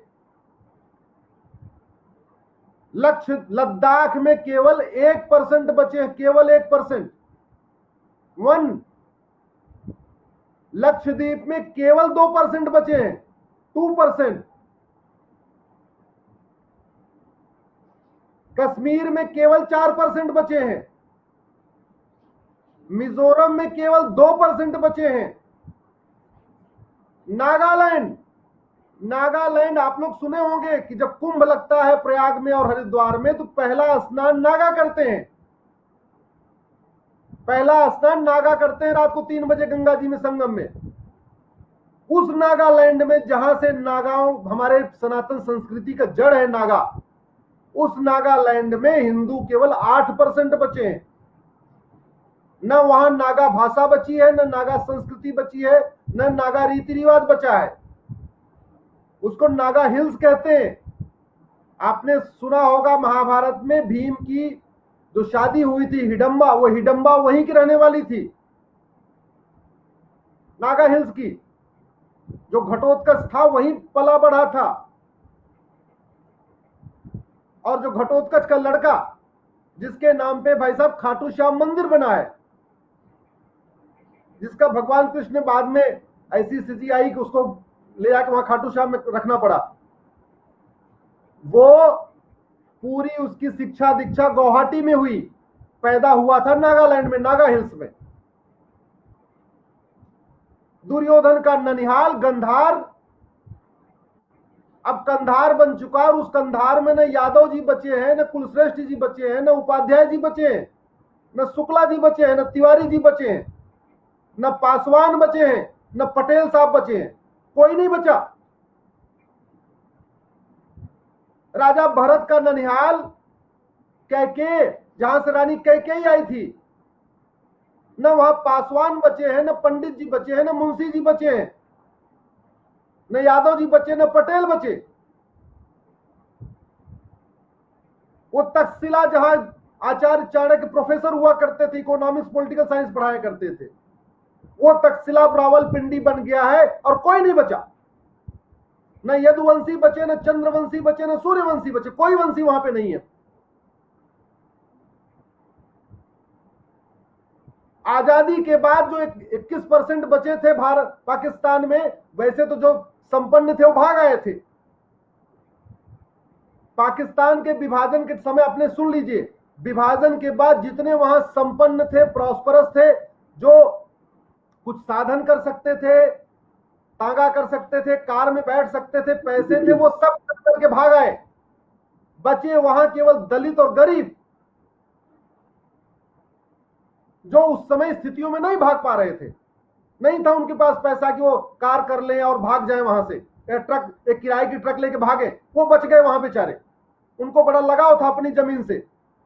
लक्ष्य लद्दाख में केवल 1% बचे हैं, केवल 1%। लक्षद्वीप में केवल 2% बचे हैं, 2%। कश्मीर में केवल 4% बचे हैं, मिजोरम में केवल 2% बचे हैं। नागालैंड आप लोग सुने होंगे कि जब कुंभ लगता है प्रयाग में और हरिद्वार में, तो पहला स्नान नागा करते हैं, पहला स्नान नागा करते हैं रात को 3 बजे गंगा जी में संगम में। उस नागालैंड में जहां से नागाओं, हमारे सनातन संस्कृति का जड़ है नागा, उस नागालैंड में हिंदू केवल 8% बचे हैं। न वहां नागा भाषा बची है, न नागा संस्कृति बची है, न नागा रीति रिवाज बचा है। उसको नागा हिल्स कहते हैं। आपने सुना होगा महाभारत में भीम की जो शादी हुई थी हिडंबा, वो हिडंबा वहीं की रहने वाली थी, नागा हिल्स की। जो घटोत्कच था वहीं पला बढ़ा था, और जो घटोत्कच का लड़का जिसके नाम पे भाई साहब खाटू श्याम मंदिर बना है, जिसका भगवान कृष्ण ने बाद में ऐसी स्थिति आई कि उसको ले जाकर वहां खाटू श्याम में रखना पड़ा, वो पूरी उसकी शिक्षा दीक्षा गुवाहाटी में हुई, पैदा हुआ था नागालैंड में, नागा हिल्स में। दुर्योधन का ननिहाल गंधार अब कंधार बन चुका है, और उस कंधार में न यादव जी बचे हैं, न कुलश्रेष्ठ जी बचे हैं, न उपाध्याय जी बचे हैं, न शुक्ला जी बचे हैं, न तिवारी जी बचे हैं, न पासवान बचे हैं, न पटेल साहब बचे हैं, कोई नहीं बचा। राजा भरत का ननिहाल कैके, जहां से रानी कैकेयी आई थी, न वहां पासवान बचे हैं, न पंडित जी बचे हैं, न मुंशी जी बचे हैं, न यादव जी बचे, न पटेल बचे। वो तक्षशिला जहां आचार्य चाणक्य प्रोफेसर हुआ करते थे, इकोनॉमिक्स पॉलिटिकल साइंस पढ़ाया करते थे, वो तक्षशिला रावलपिंडी बन गया है और कोई नहीं बचा। न यदुवंशी बचे, न चंद्रवंशी बचे, न सूर्यवंशी बचे, कोई वंशी वहां पे नहीं है। आजादी के बाद जो 21% बचे थे भारत पाकिस्तान में, वैसे तो जो संपन्न थे वो भाग आए थे। पाकिस्तान के विभाजन के समय आपने सुन लीजिए, विभाजन के बाद जितने वहां संपन्न थे, प्रॉस्परस थे, जो कुछ साधन कर सकते थे, तांगा कर सकते थे, कार में बैठ सकते थे, पैसे थे, वो सब करके भाग आए। बचे वहां केवल दलित और गरीब, जो उस समय स्थितियों में नहीं भाग पा रहे थे। नहीं था उनके पास पैसा कि वो कार कर ले और भाग जाए वहां से, ट्रक, एक किराए की ट्रक लेके भागे, वो बच गए वहां बेचारे। उनको बड़ा लगाव था अपनी जमीन से,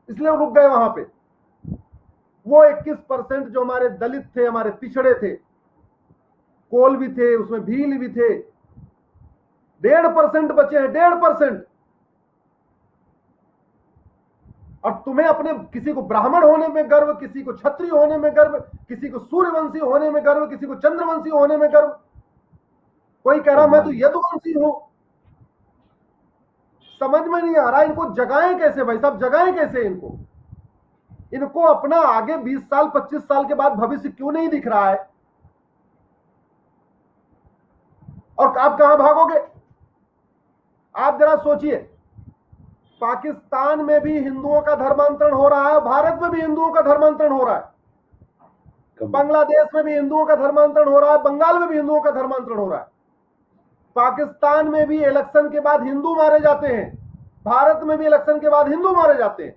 इसलिए रुक गए वहां पे। वो 21% जो हमारे दलित थे, हमारे पिछड़े थे, कोल भी थे, उसमें भील भी थे, 1.5% बचे हैं, 1.5%। और तुम्हें अपने किसी को ब्राह्मण होने में गर्व, किसी को क्षत्रिय होने में गर्व, किसी को सूर्यवंशी होने में गर्व, किसी को चंद्रवंशी होने में गर्व। कोई कह रहा मैं तो यदुवंशी हूं। समझ में नहीं आ रहा इनको जगाएं कैसे भाई साहब, जगाएं कैसे इनको? इनको अपना आगे 20 साल 25 साल के बाद भविष्य क्यों नहीं दिख रहा है? और आप कहां भागोगे? आप जरा सोचिए, पाकिस्तान में भी हिंदुओं का धर्मांतरण हो रहा है, भारत में भी हिंदुओं का धर्मांतरण हो रहा है, बांग्लादेश में भी हिंदुओं का धर्मांतरण हो रहा है, बंगाल में भी हिंदुओं का धर्मांतरण हो रहा है। पाकिस्तान में भी इलेक्शन के बाद हिंदू मारे जाते हैं, भारत में भी इलेक्शन के बाद हिंदू मारे जाते हैं,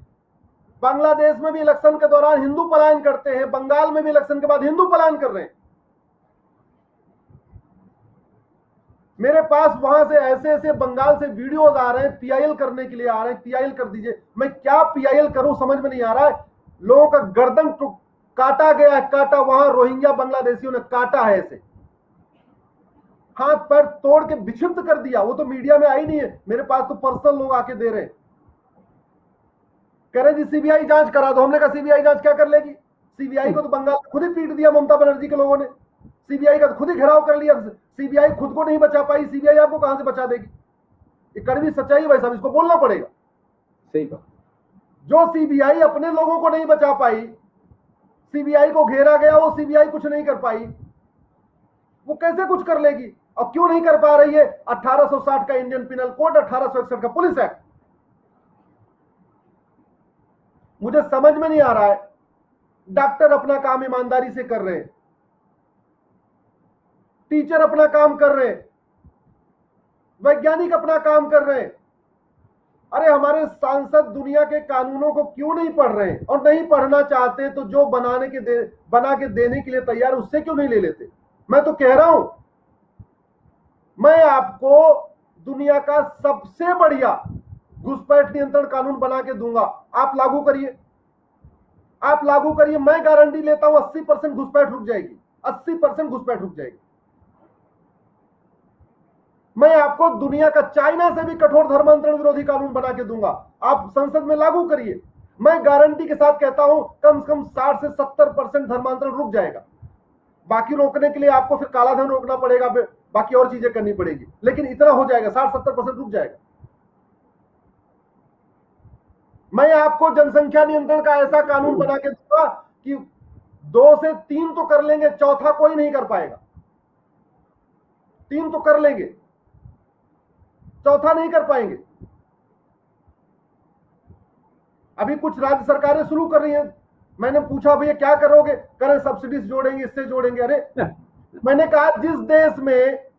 बांग्लादेश में भी इलेक्शन के दौरान हिंदू पलायन करते हैं, बंगाल में भी इलेक्शन के बाद हिंदू पलायन कर रहे हैं। मेरे पास वहां से ऐसे ऐसे बंगाल से वीडियोस आ रहे हैं, पीआईएल करने के लिए आ रहे हैं, पीआईएल कर दीजिए। मैं क्या पीआईएल करूं समझ में नहीं आ रहा है। लोगों का गर्दन काटा गया है, काटा, वहां रोहिंग्या बांग्लादेशियों ने काटा है, ऐसे हाथ पैर तोड़ के विक्षिप्त कर दिया। वो तो मीडिया में आई नहीं है, मेरे पास तो पर्सनल लोग आके दे रहे हैं, कह रहे जी सीबीआई जांच करा दो। हमने कहा सीबीआई जांच क्या कर लेगी? सीबीआई को तो बंगाल में खुद ही पीट दिया ममता बनर्जी के लोगों ने, सीबीआई का खुद ही घेराव कर लिया। सीबीआई खुद को नहीं बचा पाई, सीबीआई आपको कहां से बचा देगी? ये कड़वी सच्चाई है भाई साहब, इसको बोलना पड़ेगा। सही बात। जो सीबीआई अपने लोगों को नहीं बचा पाई, सीबीआई को घेरा गया, वो सीबीआई कुछ नहीं कर पाई, वो कैसे कुछ कर लेगी? और क्यों नहीं कर पा रही है? 1860 का इंडियन पिनल कोड, 1861 का पुलिस एक्ट। मुझे समझ में नहीं आ रहा है। डॉक्टर अपना काम ईमानदारी से कर रहे हैं, टीचर अपना काम कर रहे हैं, वैज्ञानिक अपना काम कर रहे हैं। अरे हमारे सांसद दुनिया के कानूनों को क्यों नहीं पढ़ रहे हैं? और नहीं पढ़ना चाहते तो जो बना के देने के लिए तैयार, उससे क्यों नहीं ले लेते? मैं तो कह रहा हूं, मैं आपको दुनिया का सबसे बढ़िया घुसपैठ नियंत्रण कानून बना के दूंगा, आप लागू करिए, आप लागू करिए। मैं गारंटी लेता हूं 80% घुसपैठ रुक जाएगी, 80% घुसपैठ रुक जाएगी। मैं आपको दुनिया का चाइना से भी कठोर धर्मांतरण विरोधी कानून बना के दूंगा, आप संसद में लागू करिए। मैं गारंटी के साथ कहता हूं कम से कम 60 से 70% धर्मांतरण रुक जाएगा। बाकी रोकने के लिए आपको फिर काला धन रोकना पड़ेगा, बाकी और चीजें करनी पड़ेगी, लेकिन इतना हो जाएगा, 60-70% रुक जाएगा। मैं आपको जनसंख्या नियंत्रण का ऐसा कानून बना के दूंगा कि 2 से 3 तो कर लेंगे, चौथा कोई नहीं कर पाएगा। 3 तो कर लेंगे, चौथा नहीं कर पाएंगे। अभी कुछ राज्य सरकारें शुरू कर रही हैं, मैंने पूछा भैया क्या करोगे? करें सब्सिडीज जोड़ेंगे, इससे जोड़ेंगे। अरे मैंने कहा जिस देश में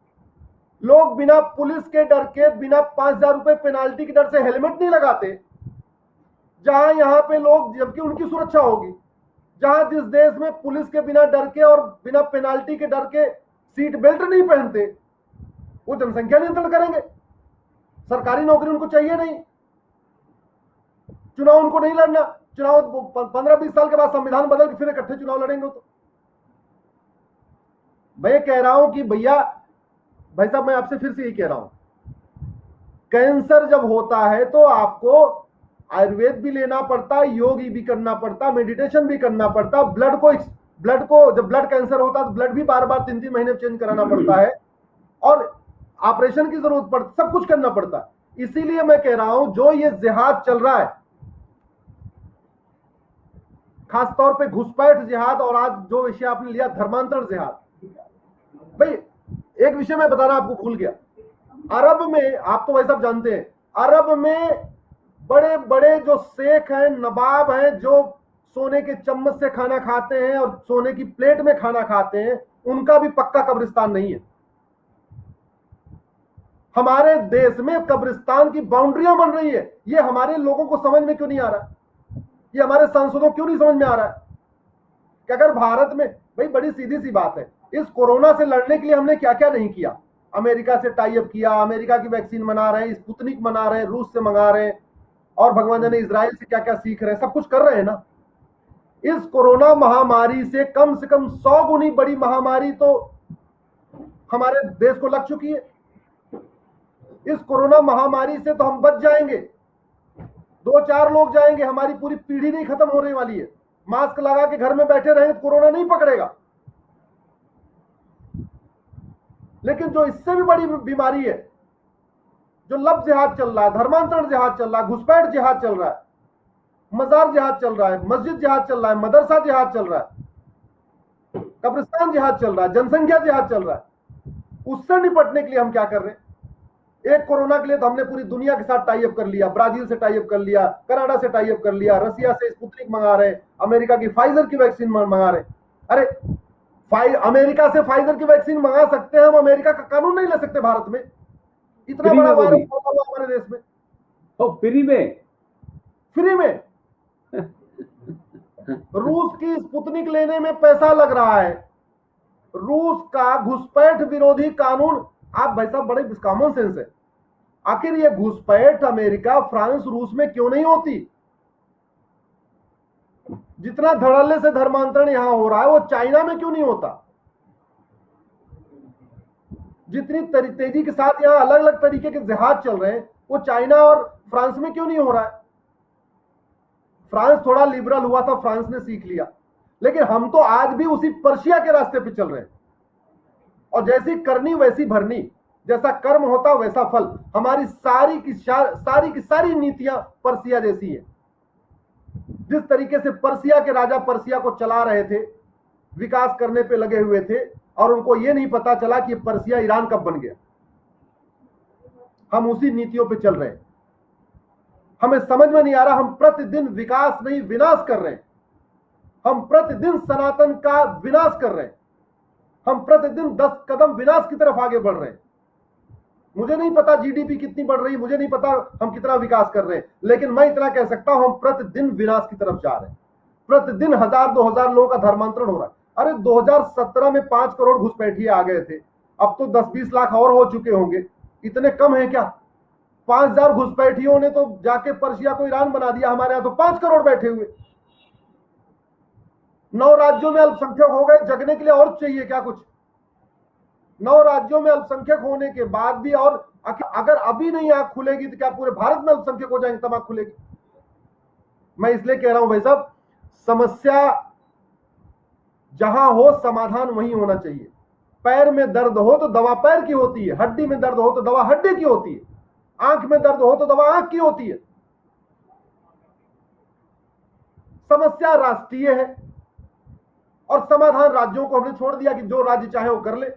लोग बिना पुलिस के डर के, बिना 5,000 रुपए पेनाल्टी के डर से हेलमेट नहीं लगाते, जहां यहां पे लोग, जबकि उनकी सुरक्षा होगी, जहां जिस देश में पुलिस के बिना डर के और बिना पेनाल्टी के डर के सीट बेल्ट नहीं पहनते, वो जनसंख्या नियंत्रण करेंगे। सरकारी नौकरी उनको चाहिए नहीं, चुनाव उनको नहीं लड़ना, चुनाव 15-20 साल के बाद संविधान बदल के फिर इकट्ठे चुनाव लड़ेंगे। तो मैं कह रहा हूं कि भैया, भाई साहब, मैं आपसे फिर से यही कह रहा हूं, कैंसर जब होता है तो आपको आयुर्वेद भी लेना पड़ता, योग भी करना पड़ता, मेडिटेशन भी करना पड़ता, ब्लड को जब ब्लड कैंसर होता है तो ब्लड भी बार बार 3-3 महीने चेंज कराना पड़ता है, और ऑपरेशन की जरूरत पड़ती, सब कुछ करना पड़ता है। इसीलिए मैं कह रहा हूं जो ये जिहाद चल रहा है, खासतौर पे घुसपैठ जिहाद, और आज जो विषय आपने लिया धर्मांतरण जिहाद, भाई एक विषय मैं बताना आपको भूल गया। अरब में, आप तो वैसे सब जानते हैं, अरब में बड़े बड़े जो शेख हैं, नवाब हैं, जो सोने के चम्मच से खाना खाते हैं और सोने की प्लेट में खाना खाते हैं, उनका भी पक्का कब्रिस्तान नहीं है। हमारे देश में कब्रिस्तान की बाउंड्रियां बन रही है, ये हमारे लोगों को समझ में क्यों नहीं आ रहा? ये हमारे सांसदों क्यों नहीं समझ में आ रहा है कि अगर भारत में, भाई बड़ी सीधी सी बात है, इस कोरोना से लड़ने के लिए हमने क्या क्या नहीं किया। अमेरिका से टाई अप किया, अमेरिका की वैक्सीन बना रहे हैं, स्पुतनिक बना रहे हैं, रूस से मंगा रहे हैं, और भगवान जाने इजराइल से क्या क्या सीख रहे हैं, सब कुछ कर रहे हैं ना। इस कोरोना महामारी से कम 100 गुनी बड़ी महामारी तो हमारे देश को लग चुकी है। इस कोरोना महामारी से तो हम बच जाएंगे, 2-4 लोग जाएंगे, हमारी पूरी पीढ़ी नहीं खत्म होने वाली है। मास्क लगा के घर में बैठे रहेंगे तो कोरोना नहीं पकड़ेगा। लेकिन जो इससे भी बड़ी बीमारी है, जो लब जिहाद चल रहा है, धर्मांतरण जिहाद चल रहा है, घुसपैठ जिहाद चल रहा है, मजार जिहाद चल रहा है, मस्जिद जिहाद चल रहा है, मदरसा जिहाद चल रहा है, कब्रिस्तान जिहाद चल रहा है, जनसंख्या जिहाद चल रहा है, उससे निपटने के लिए हम क्या कर रहे हैं? एक कोरोना के लिए तो हमने पूरी दुनिया के साथ टाई अप कर लिया, ब्राजील से टाई अप कर लिया, कनाडा से टाई अप कर लिया, रसिया से स्पुतनिक मंगा रहे, अमेरिका की फाइजर की वैक्सीन मंगा रहे। अरे अमेरिका से फाइजर की वैक्सीन मंगा सकते हैं, हम अमेरिका का कानून नहीं ले सकते भारत में? इतना फ्री बड़ा में वो वायरस भी, फैला हुआ हमारे देश में, फ्री में। फ्री में। रूस की स्पुतनिक लेने में पैसा लग रहा है। रूस का घुसपैठ विरोधी कानून, आप भाई साहब बड़े कॉमन सेंस है, आखिर ये घुसपैठ अमेरिका, फ्रांस, रूस में क्यों नहीं होती? जितना धड़ल्ले से धर्मांतरण यहां हो रहा है वो चाइना में क्यों नहीं होता? जितनी तेजी के साथ यहां अलग अलग तरीके के जहाज चल रहे हैं वो चाइना और फ्रांस में क्यों नहीं हो रहा है? फ्रांस थोड़ा लिबरल हुआ था, फ्रांस ने सीख लिया, लेकिन हम तो आज भी उसी पर्शिया के रास्ते पे चल रहे हैं। और जैसी करनी वैसी भरनी, जैसा कर्म होता वैसा फल। हमारी सारी की सारी नीतियां पर्सिया जैसी है। जिस तरीके से पर्सिया के राजा पर्सिया को चला रहे थे, विकास करने पे लगे हुए थे, और उनको यह नहीं पता चला कि पर्सिया ईरान कब बन गया। हम उसी नीतियों पे चल रहे हैं। हमें समझ में नहीं आ रहा, हम प्रतिदिन विकास नहीं विनाश कर रहे हैं। हम प्रतिदिन सनातन का विनाश कर रहे हैं। हम प्रतिदिन 10 कदम विनाश की तरफ आगे बढ़ रहे हैं। मुझे नहीं पता जीडीपी कितनी बढ़ रही है, मुझे नहीं पता हम कितना विकास कर रहे हैं, लेकिन मैं इतना कह सकता हूं हम प्रतिदिन विनाश की तरफ जा रहे हैं। प्रतिदिन 1000-2000 लोगों का धर्मांतरण हो रहा है। अरे 2017 में 5 करोड़ घुसपैठिए आ गए थे, अब तो 10-20 लाख और हो चुके होंगे। इतने कम है क्या? 5000 घुसपैठियों ने तो जाके पर्शिया को ईरान बना दिया। हमारे यहां तो 5 करोड़ बैठे हुए। 9 राज्यों में अल्पसंख्यक हो गए, जगने के लिए और चाहिए क्या कुछ? 9 राज्यों में अल्पसंख्यक होने के बाद भी, और अगर अभी नहीं आंख खुलेगी तो क्या पूरे भारत में अल्पसंख्यक हो जाएंगे तब आंख खुलेगी? मैं इसलिए कह रहा हूं भाई साहब, समस्या जहां हो समाधान वहीं होना चाहिए। पैर में दर्द हो तो दवा पैर की होती है, हड्डी में दर्द हो तो दवा हड्डी की होती है, आंख में दर्द हो तो दवा आंख की होती है। समस्या राष्ट्रीय है और समाधान राज्यों को हमने छोड़ दिया कि जो राज्य चाहे वो कर ले।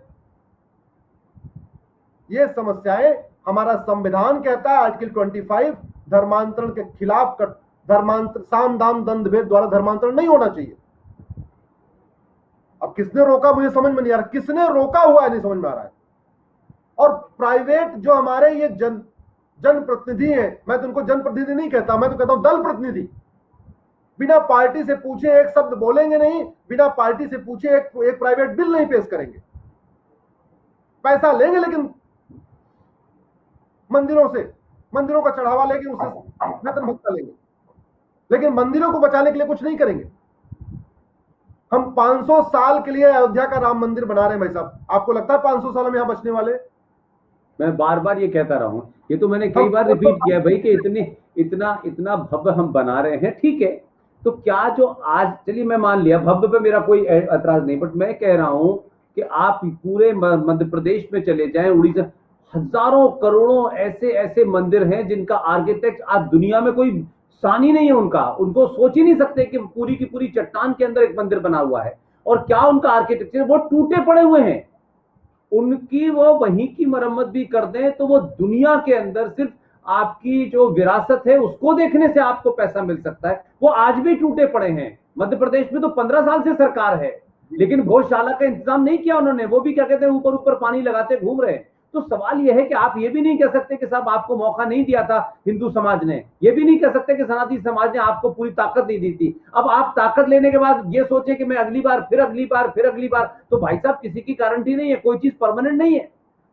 ये समस्याएं, हमारा संविधान कहता है आर्टिकल 25 धर्मांतरण के खिलाफ, साम दाम दंड भेद द्वारा धर्मांतरण नहीं होना चाहिए। अब किसने रोका मुझे समझ में नहीं आ रहा, किसने रोका हुआ है नहीं समझ में आ रहा है। और प्राइवेट जो हमारे ये जनप्रतिनिधि हैं, मैं तो उनको जनप्रतिनिधि नहीं कहता, मैं तो कहता हूं दल प्रतिनिधि, बिना पार्टी से पूछे एक शब्द बोलेंगे नहीं, बिना पार्टी से पूछे एक प्राइवेट बिल नहीं पेश करेंगे। पैसा लेंगे लेकिन मंदिरों का चढ़ावा लेंगे, उससे वेतन भत्ता लेंगे, लेकिन मंदिरों को बचाने के लिए कुछ नहीं करेंगे। हम 500 साल के लिए अयोध्या का राम मंदिर बना रहे हैं भाई साहब, आपको लगता है 500 साल में यहां बचने वाले? मैं बार बार ये कहता रहा हूं, ये तो मैंने कई बार रिपीट किया भाई कि इतना भव्य हम बना रहे हैं, ठीक है। तो क्या जो आज, चलिए मैं मान लिया भव्य पे मेरा कोई एतराज नहीं, बट मैं कह रहा हूं कि आप पूरे मध्य प्रदेश में चले जाएं, उड़ीसा, हजारों करोड़ों ऐसे ऐसे मंदिर हैं जिनका आर्किटेक्ट आज दुनिया में कोई सानी नहीं है उनका, उनको सोच ही नहीं सकते कि पूरी की पूरी चट्टान के अंदर एक मंदिर बना हुआ है। और क्या उनका आर्किटेक्चर, वो टूटे पड़े हुए हैं, उनकी वो वहीं की मरम्मत भी कर दें तो वो दुनिया के अंदर सिर्फ आपकी जो विरासत है उसको देखने से आपको पैसा मिल सकता है, वो आज भी टूटे पड़े हैं। मध्य प्रदेश में तो 15 साल से सरकार है, लेकिन भोजशाला का इंतजाम नहीं किया उन्होंने, वो भी क्या कहते हैं ऊपर ऊपर पानी लगाते घूम रहे हैं। तो सवाल यह है कि आप ये भी नहीं कह सकते कि साहब आपको मौका नहीं दिया था हिंदू समाज ने, ये भी नहीं कह सकते कि सनातनी समाज ने आपको पूरी ताकत नहीं दी थी। अब आप ताकत लेने के बाद ये सोचे कि मैं अगली बार, फिर अगली बार, फिर अगली बार, तो भाई साहब किसी की गारंटी नहीं है, कोई चीज परमानेंट नहीं है।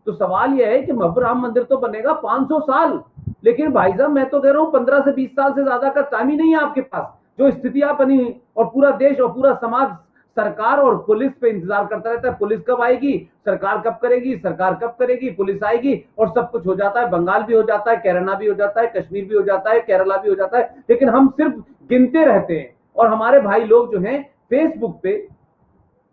तो सवाल यह है कि भव्य राम मंदिर तो बनेगा 500 साल, लेकिन भाई साहब मैं तो कह रहा हूं 15 से 20 साल से ज्यादा का टाइम ही नहीं है आपके पास। जो स्थितियां बनी और पूरा देश और पूरा समाज सरकार और पुलिस पे इंतजार करता रहता है, पुलिस कब आएगी, सरकार कब करेगी, सरकार कब करेगी, पुलिस आएगी और सब कुछ हो जाता है। बंगाल भी हो जाता है, केरला भी हो जाता है, कश्मीर भी हो जाता है, केरला भी हो जाता है, लेकिन हम सिर्फ गिनते रहते हैं। और हमारे भाई लोग जो हैं फेसबुक पे,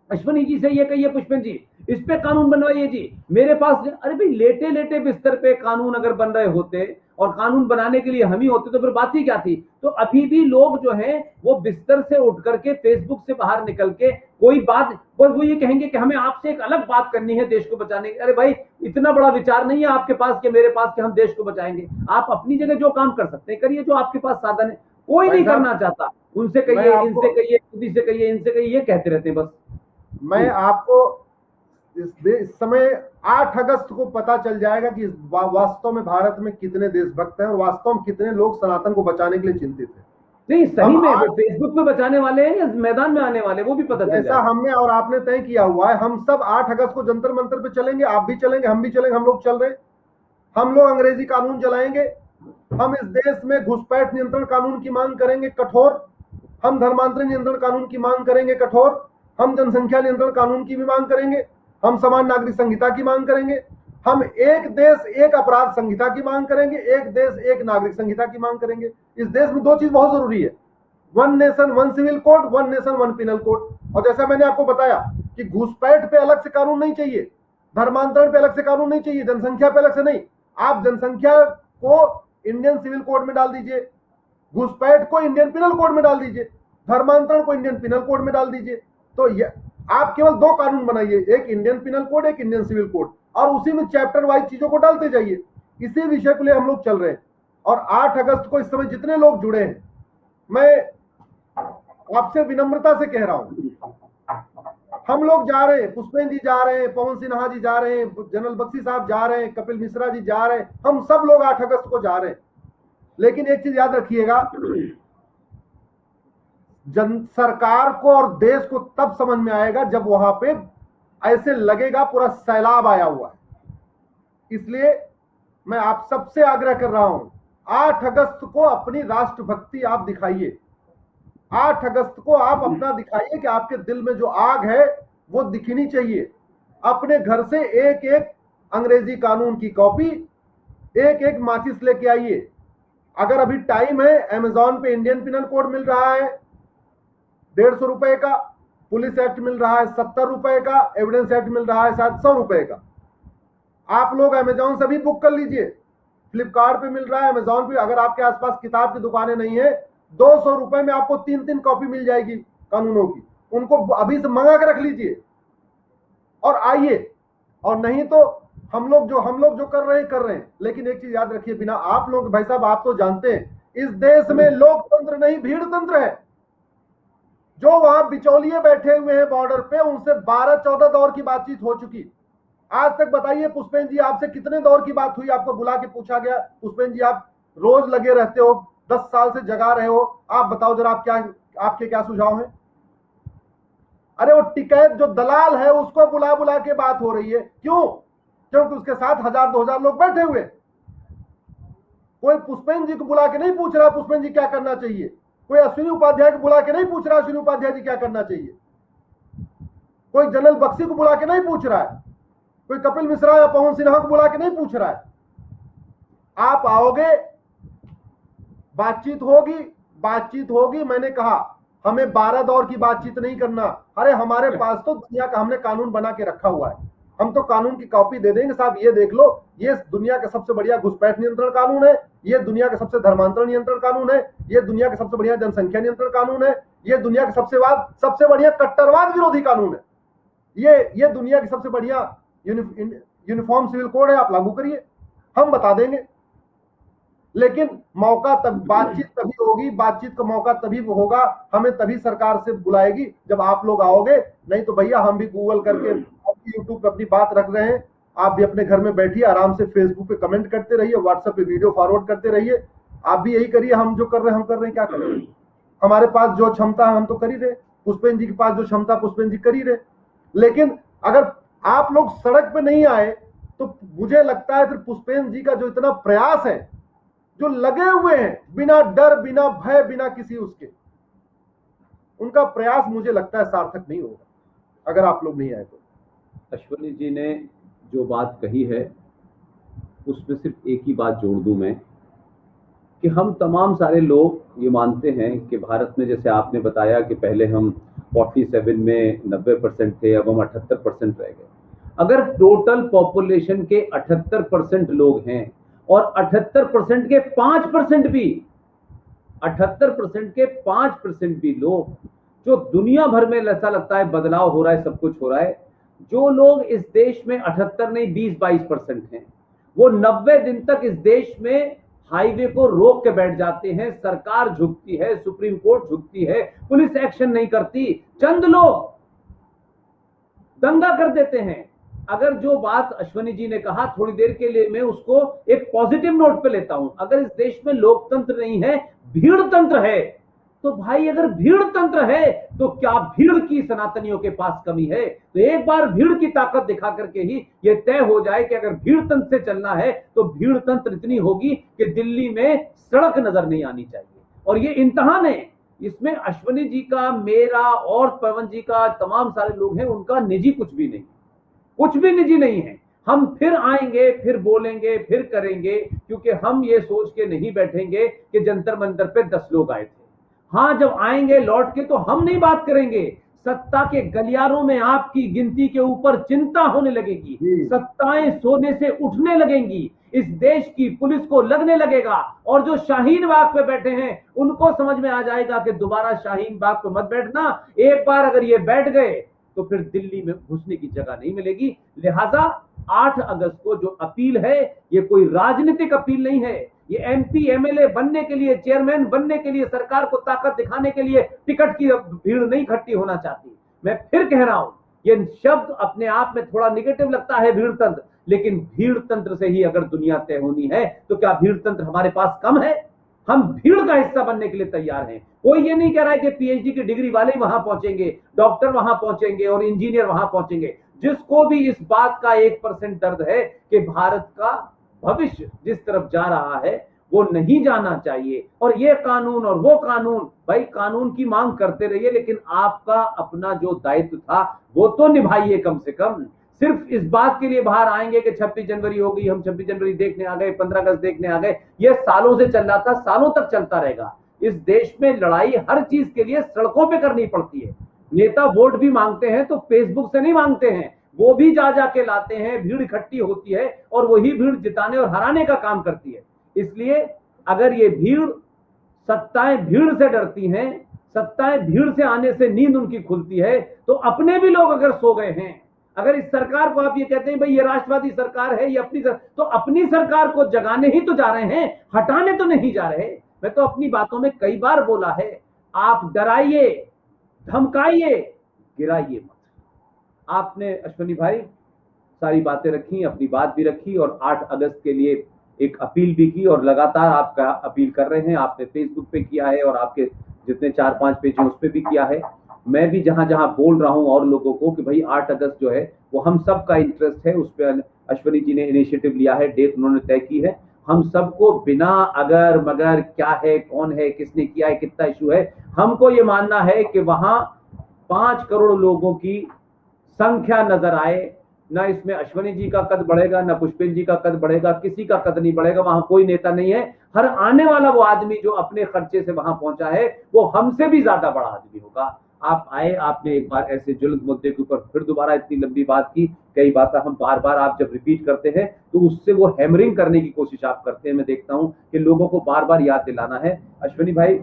अश्वनी जी से ये कहिए, पुष्पन जी इस पे कानून बनवाइए जी, मेरे पास, अरे भाई लेटे लेटे बिस्तर पे कानून अगर बन रहे होते और कानून बनाने के लिए हम ही होते तो फिर बात ही क्या थी। तो अभी भी लोग जो हैं वो बिस्तर से उठ करके फेसबुक से बाहर निकल के कोई बात, और वो ये कहेंगे कि हमें आपसे एक अलग बात करनी है देश को बचाने की। अरे भाई, इतना बड़ा विचार नहीं है आपके पास कि मेरे पास कि हम देश को बचाएंगे। आप अपनी जगह जो काम कर सकते हैं करिए, जो आपके पास साधन है। कोई नहीं करना चाहता। उनसे कहिए, इनसे कहिए, खुदी से कहिए, इनसे कहिए, ये कहते रहते हैं बस। मैं आपको इस समय 8 अगस्त को पता चल जाएगा कि वास्तव में भारत में कितने देशभक्त हैं और वास्तव में कितने लोग सनातन को बचाने के लिए चिंतित हैं। नहीं, सही में वो फेसबुक पे बचाने वाले हैं या मैदान में आने वाले, वो भी पता चल ऐसा जाएगा। हमने और आपने तय किया हुआ है। हम सब 8 अगस्त को जंतर मंतर पे चलेंगे, आप भी चलेंगे, हम भी चलेंगे, हम लोग चल रहे हैं। हम लोग अंग्रेजी कानून चलाएंगे, हम इस देश में घुसपैठ नियंत्रण कानून की मांग करेंगे कठोर, हम धर्मांतरण नियंत्रण कानून की मांग करेंगे कठोर, हम जनसंख्या नियंत्रण कानून की भी मांग करेंगे, हम समान नागरिक संहिता की मांग करेंगे, हम एक देश एक अपराध संहिता की मांग करेंगे, एक देश एक नागरिक संहिता की मांग करेंगे। इस देश में 2 चीज बहुत जरूरी है, 1 nation 1 civil code, 1 nation 1 penal code. और जैसा मैंने आपको बताया कि घुसपैठ पे अलग से कानून नहीं चाहिए, धर्मांतरण पे अलग से कानून नहीं चाहिए, जनसंख्या पे अलग से नहीं। आप जनसंख्या को इंडियन सिविल कोड में डाल दीजिए, घुसपैठ को इंडियन पिनल कोड में डाल दीजिए, धर्मांतरण को इंडियन पिनल कोड में डाल दीजिए। तो ये आप केवल 2 कानून बनाइए, एक इंडियन पिनल कोड, एक इंडियन सिविल कोड, और उसी में चैप्टर वाइज चीजों को डालते जाइए। इसी विषय को लिए हम लोग चल रहे हैं। और 8 अगस्त को इस समय जितने लोग जुड़े हैं, मैं आपसे विनम्रता से कह रहा हूं, हम लोग जा रहे हैं, पुष्पेंद्र जी जा रहे हैं, पवन सिन्हा जी जा रहे हैं, जनरल बख्शी साहब जा रहे हैं, कपिल मिश्रा जी जा रहे हैं, हम सब लोग 8 अगस्त को जा रहे हैं। लेकिन एक चीज याद रखिएगा, सरकार को और देश को तब समझ में आएगा जब वहां पे ऐसे लगेगा पूरा सैलाब आया हुआ है। इसलिए मैं आप सबसे आग्रह कर रहा हूं, 8 अगस्त को अपनी राष्ट्रभक्ति आप दिखाइए। 8 अगस्त को आप अपना दिखाइए कि आपके दिल में जो आग है वो दिखनी चाहिए। अपने घर से एक एक अंग्रेजी कानून की कॉपी, एक एक माचिस लेके आइए। अगर अभी टाइम है, अमेजॉन पे इंडियन पिनल कोड मिल रहा है 150 रुपए का, पुलिस एक्ट मिल रहा है 70 रुपए का, एविडेंस एक्ट मिल रहा है शायद 100 रुपए का। आप लोग अमेजॉन से भी बुक कर लीजिए, फ्लिपकार्ट पे मिल रहा है, अमेजॉन पे। अगर आपके आसपास किताब की दुकानें नहीं है, 200 रुपए में आपको 3-3 कॉपी मिल जाएगी कानूनों की। उनको अभी से मंगा के रख लीजिए और आइए। और नहीं तो हम लोग जो कर रहे हैं। लेकिन एक चीज याद रखिए, बिना आप लोग, भाई साहब आप तो जानते हैं, इस देश में लोकतंत्र नहीं भीड़ तंत्र है। जो वहां बिचौलिए बैठे हुए हैं बॉर्डर पे, उनसे 12-14 दौर की बातचीत हो चुकी। आज तक बताइए पुष्पेंद्र जी, आपसे कितने दौर की बात हुई? आपको बुला के पूछा गया, पुष्पेंद्र जी आप रोज लगे रहते हो, 10 साल से जगा रहे हो, आप बताओ जरा आपके क्या सुझाव हैं? अरे वो टिकैत जो दलाल है उसको बुला बुला के बात हो रही है। क्यों? क्योंकि उसके साथ 1000-2000 लोग बैठे हुए। कोई पुष्पेंद्र जी को बुला के नहीं पूछ रहा पुष्पेंद्र जी क्या करना चाहिए। कोई अश्विनी उपाध्याय को बुला के नहीं पूछ रहा अश्विनी उपाध्याय जी क्या करना चाहिए। कोई जनरल बख्शी को बुला के नहीं पूछ रहा है। कोई कपिल मिश्रा या पवन सिन्हा को बुला के नहीं पूछ रहा है। आप आओगे, बातचीत होगी। मैंने कहा हमें 12 दौर की बातचीत नहीं करना। अरे हमारे पास तो दुनिया का हमने कानून बना के रखा हुआ है। हम तो कानून की कॉपी दे देंगे, साहब ये देख लो, ये दुनिया का सबसे बढ़िया घुसपैठ नियंत्रण कानून है, ये दुनिया का सबसे धर्मांतरण नियंत्रण कानून है, ये दुनिया का सबसे बढ़िया जनसंख्या नियंत्रण कानून है, ये दुनिया का सबसे बढ़िया कट्टरवाद विरोधी कानून है, ये दुनिया की सबसे बढ़िया यूनिफॉर्म सिविल कोड है। आप लागू करिए, हम बता देंगे। लेकिन मौका तब बातचीत तभी होगी, बातचीत का मौका तभी होगा, हमें तभी सरकार से बुलाएगी जब आप लोग आओगे। नहीं तो भैया हम भी गूगल करके यूट्यूब पे अपनी बात रख रहे हैं, आप भी अपने घर में बैठिए, आराम से फेसबुक पे कमेंट करते रहिए, व्हाट्सएप पे वीडियो फॉरवर्ड करते रहिए। आप भी यही करिए, हम जो कर रहे हैं हम कर रहे हैं, क्या कर रहे हैं। हमारे पास जो क्षमता है हम तो कर ही रहे, पुष्पेंद्र जी के पास जो क्षमता पुष्पेंद्र जी कर ही रहे। लेकिन अगर आप लोग सड़क पे नहीं आए तो मुझे लगता है फिर पुष्पेंद्र जी का जो इतना प्रयास है, जो लगे हुए हैं बिना डर, बिना भय, बिना किसी उसके, उनका प्रयास मुझे लगता है सार्थक नहीं होगा अगर आप लोग नहीं आए तो। अश्विनी जी ने जो बात कही है उसमें सिर्फ एक ही बात जोड़ दूं मैं, कि हम तमाम सारे लोग ये मानते हैं कि भारत में, जैसे आपने बताया कि पहले हम 47 में 90% थे, अब हम 78% रह गए। अगर टोटल पॉपुलेशन के 78% लोग हैं और 78% के 5% भी 78% के 5% भी लोग, जो दुनिया भर में ऐसा लगता है बदलाव हो रहा है, सब कुछ हो रहा है, जो लोग इस देश में 78 नहीं 20-22% हैं, वो 90 दिन तक इस देश में हाईवे को रोक के बैठ जाते हैं। सरकार झुकती है, सुप्रीम कोर्ट झुकती है, पुलिस एक्शन नहीं करती, चंद लोग दंगा कर देते हैं। अगर जो बात अश्वनी जी ने कहा, थोड़ी देर के लिए मैं उसको एक पॉजिटिव नोट पे लेता हूं। अगर इस देश में लोकतंत्र नहीं है, भीड़ तंत्र है, तो भाई अगर भीड़ तंत्र है तो क्या भीड़ की सनातनियों के पास कमी है? तो एक बार भीड़ की ताकत दिखा करके ही यह तय हो जाए कि अगर भीड़ तंत्र से चलना है तो भीड़ तंत्र इतनी होगी कि दिल्ली में सड़क नजर नहीं आनी चाहिए। और ये इम्तिहान है, इसमें अश्वनी जी का, मेरा और पवन जी का, तमाम सारे लोग हैं, उनका निजी कुछ भी नहीं, कुछ भी निजी नहीं है। हम फिर आएंगे, फिर बोलेंगे, फिर करेंगे, क्योंकि हम ये सोच के नहीं बैठेंगे कि जंतर मंतर पे 10 लोग आए थे। हाँ, जब आएंगे लौट के तो हम नहीं बात करेंगे, सत्ता के गलियारों में आपकी गिनती के ऊपर चिंता होने लगेगी, सत्ताएं सोने से उठने लगेंगी, इस देश की पुलिस को लगने लगेगा, और जो शाहीन बाग पे बैठे हैं उनको समझ में आ जाएगा कि दोबारा शाहीन बाग पे मत बैठना। एक बार अगर ये बैठ गए तो फिर दिल्ली में घुसने की जगह नहीं मिलेगी। लिहाजा 8 अगस्त को जो अपील है, ये कोई राजनीतिक अपील नहीं है, ये एमपी एमएलए बनने के लिए, चेयरमैन बनने के लिए, सरकार को ताकत दिखाने के लिए टिकट की भीड़ नहीं इकट्ठी होना चाहती। मैं फिर कह रहा हूं, ये शब्द अपने आप में थोड़ा निगेटिव लगता है, भीड़ तंत्र, लेकिन भीड़ तंत्र से ही अगर दुनिया तय होनी है तो क्या भीड़ तंत्र हमारे पास कम है? हम भीड़ का हिस्सा बनने के लिए तैयार हैं। कोई ये नहीं कह रहा है कि पीएचडी की डिग्री वाले ही वहां पहुंचेंगे, डॉक्टर वहां पहुंचेंगे और इंजीनियर वहां पहुंचेंगे। जिसको भी इस बात का 1% दर्द है कि भारत का भविष्य जिस तरफ जा रहा है वो नहीं जाना चाहिए, और ये कानून और वो कानून, भाई कानून की मांग करते रहिए, लेकिन आपका अपना जो दायित्व था वो तो निभाइए कम से कम। सिर्फ इस बात के लिए बाहर आएंगे कि 26 जनवरी हो गई, हम 26 जनवरी देखने आ गए, 15 अगस्त देखने आ गए, ये सालों से चल रहा था, सालों तक चलता रहेगा। इस देश में लड़ाई हर चीज के लिए सड़कों पे करनी पड़ती है। नेता वोट भी मांगते हैं तो फेसबुक से नहीं मांगते हैं, वो भी जा जाके लाते हैं, भीड़ इकट्ठी होती है और वही भीड़ जिताने और हराने का काम करती है। इसलिए अगर ये भीड़, सत्ताएं भीड़ से डरती हैं, सत्ताएं भीड़ से आने से नींद उनकी खुलती है, तो अपने भी लोग अगर सो गए हैं, अगर इस सरकार को आप ये कहते हैं भाई ये राष्ट्रवादी सरकार है, ये अपनी तो अपनी सरकार को जगाने ही तो जा रहे हैं, हटाने तो नहीं जा रहे। मैं तो अपनी बातों में कई बार बोला है, आप डराइए, धमकाइए, गिराइए मत। आपने अश्वनी भाई सारी बातें रखी, अपनी बात भी रखी और 8 अगस्त के लिए एक अपील भी की, और लगातार आपका अपील कर रहे हैं। आपने फेसबुक पे किया है और आपके जितने 4-5 पेज हैं उस पे भी किया है। मैं भी जहां जहां बोल रहा हूं और लोगों को कि भाई 8 अगस्त जो है वो हम सब का इंटरेस्ट है, उस पर अश्वनी जी ने इनिशिएटिव लिया है, डेट उन्होंने तय की है। हम सबको बिना अगर मगर क्या है, कौन है, किसने किया है, कितना इशू है, हमको ये मानना है कि वहां 5 करोड़ लोगों की संख्या नजर आए। ना इसमें अश्वनी जी का कद बढ़ेगा, ना पुष्पेंद्र जी का कद बढ़ेगा, किसी का कद नहीं बढ़ेगा। वहां कोई नेता नहीं है, हर आने वाला वो आदमी जो अपने खर्चे से वहां पहुंचा है वो हमसे भी ज्यादा बड़ा आदमी होगा। आप आए, आपने एक बार ऐसे ज्वलंत मुद्दे के ऊपर फिर दोबारा इतनी लंबी बात की, कई बातें हम बार बार आप जब रिपीट करते हैं तो उससे वो हैमरिंग करने की कोशिश आप करते हैं। मैं देखता हूं कि लोगों को बार बार याद दिलाना है। अश्वनी भाई,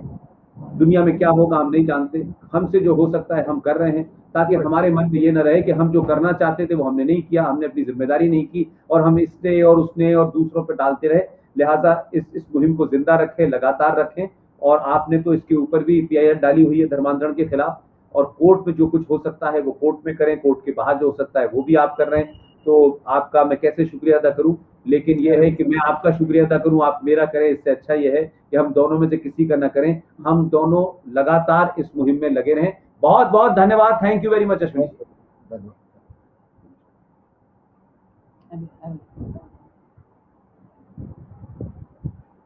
दुनिया में क्या होगा हम नहीं जानते, हमसे जो हो सकता है हम कर रहे हैं, ताकि हमारे मन में ये न रहे कि हम जो करना चाहते थे वो हमने नहीं किया, हमने अपनी जिम्मेदारी नहीं की और हम इसने और उसने और दूसरों पर डालते रहे। लिहाजा इस मुहिम को जिंदा रखें, लगातार रखें। और आपने तो इसके ऊपर भी पीआईआर डाली हुई है धर्मांतरण के खिलाफ, और कोर्ट में जो कुछ हो सकता है वो कोर्ट में करें, कोर्ट के बाहर जो हो सकता है वो भी आप कर रहे हैं। तो आपका मैं कैसे शुक्रिया अदा करूं, लेकिन यह है कि मैं आपका शुक्रिया अदा करूं, आप मेरा करें, इससे अच्छा यह है कि हम दोनों में से किसी का ना करें। हम दोनों लगातार इस मुहिम में लगे रहें। बहुत बहुत धन्यवाद, thank you very much Ashwini. धन्यवाद।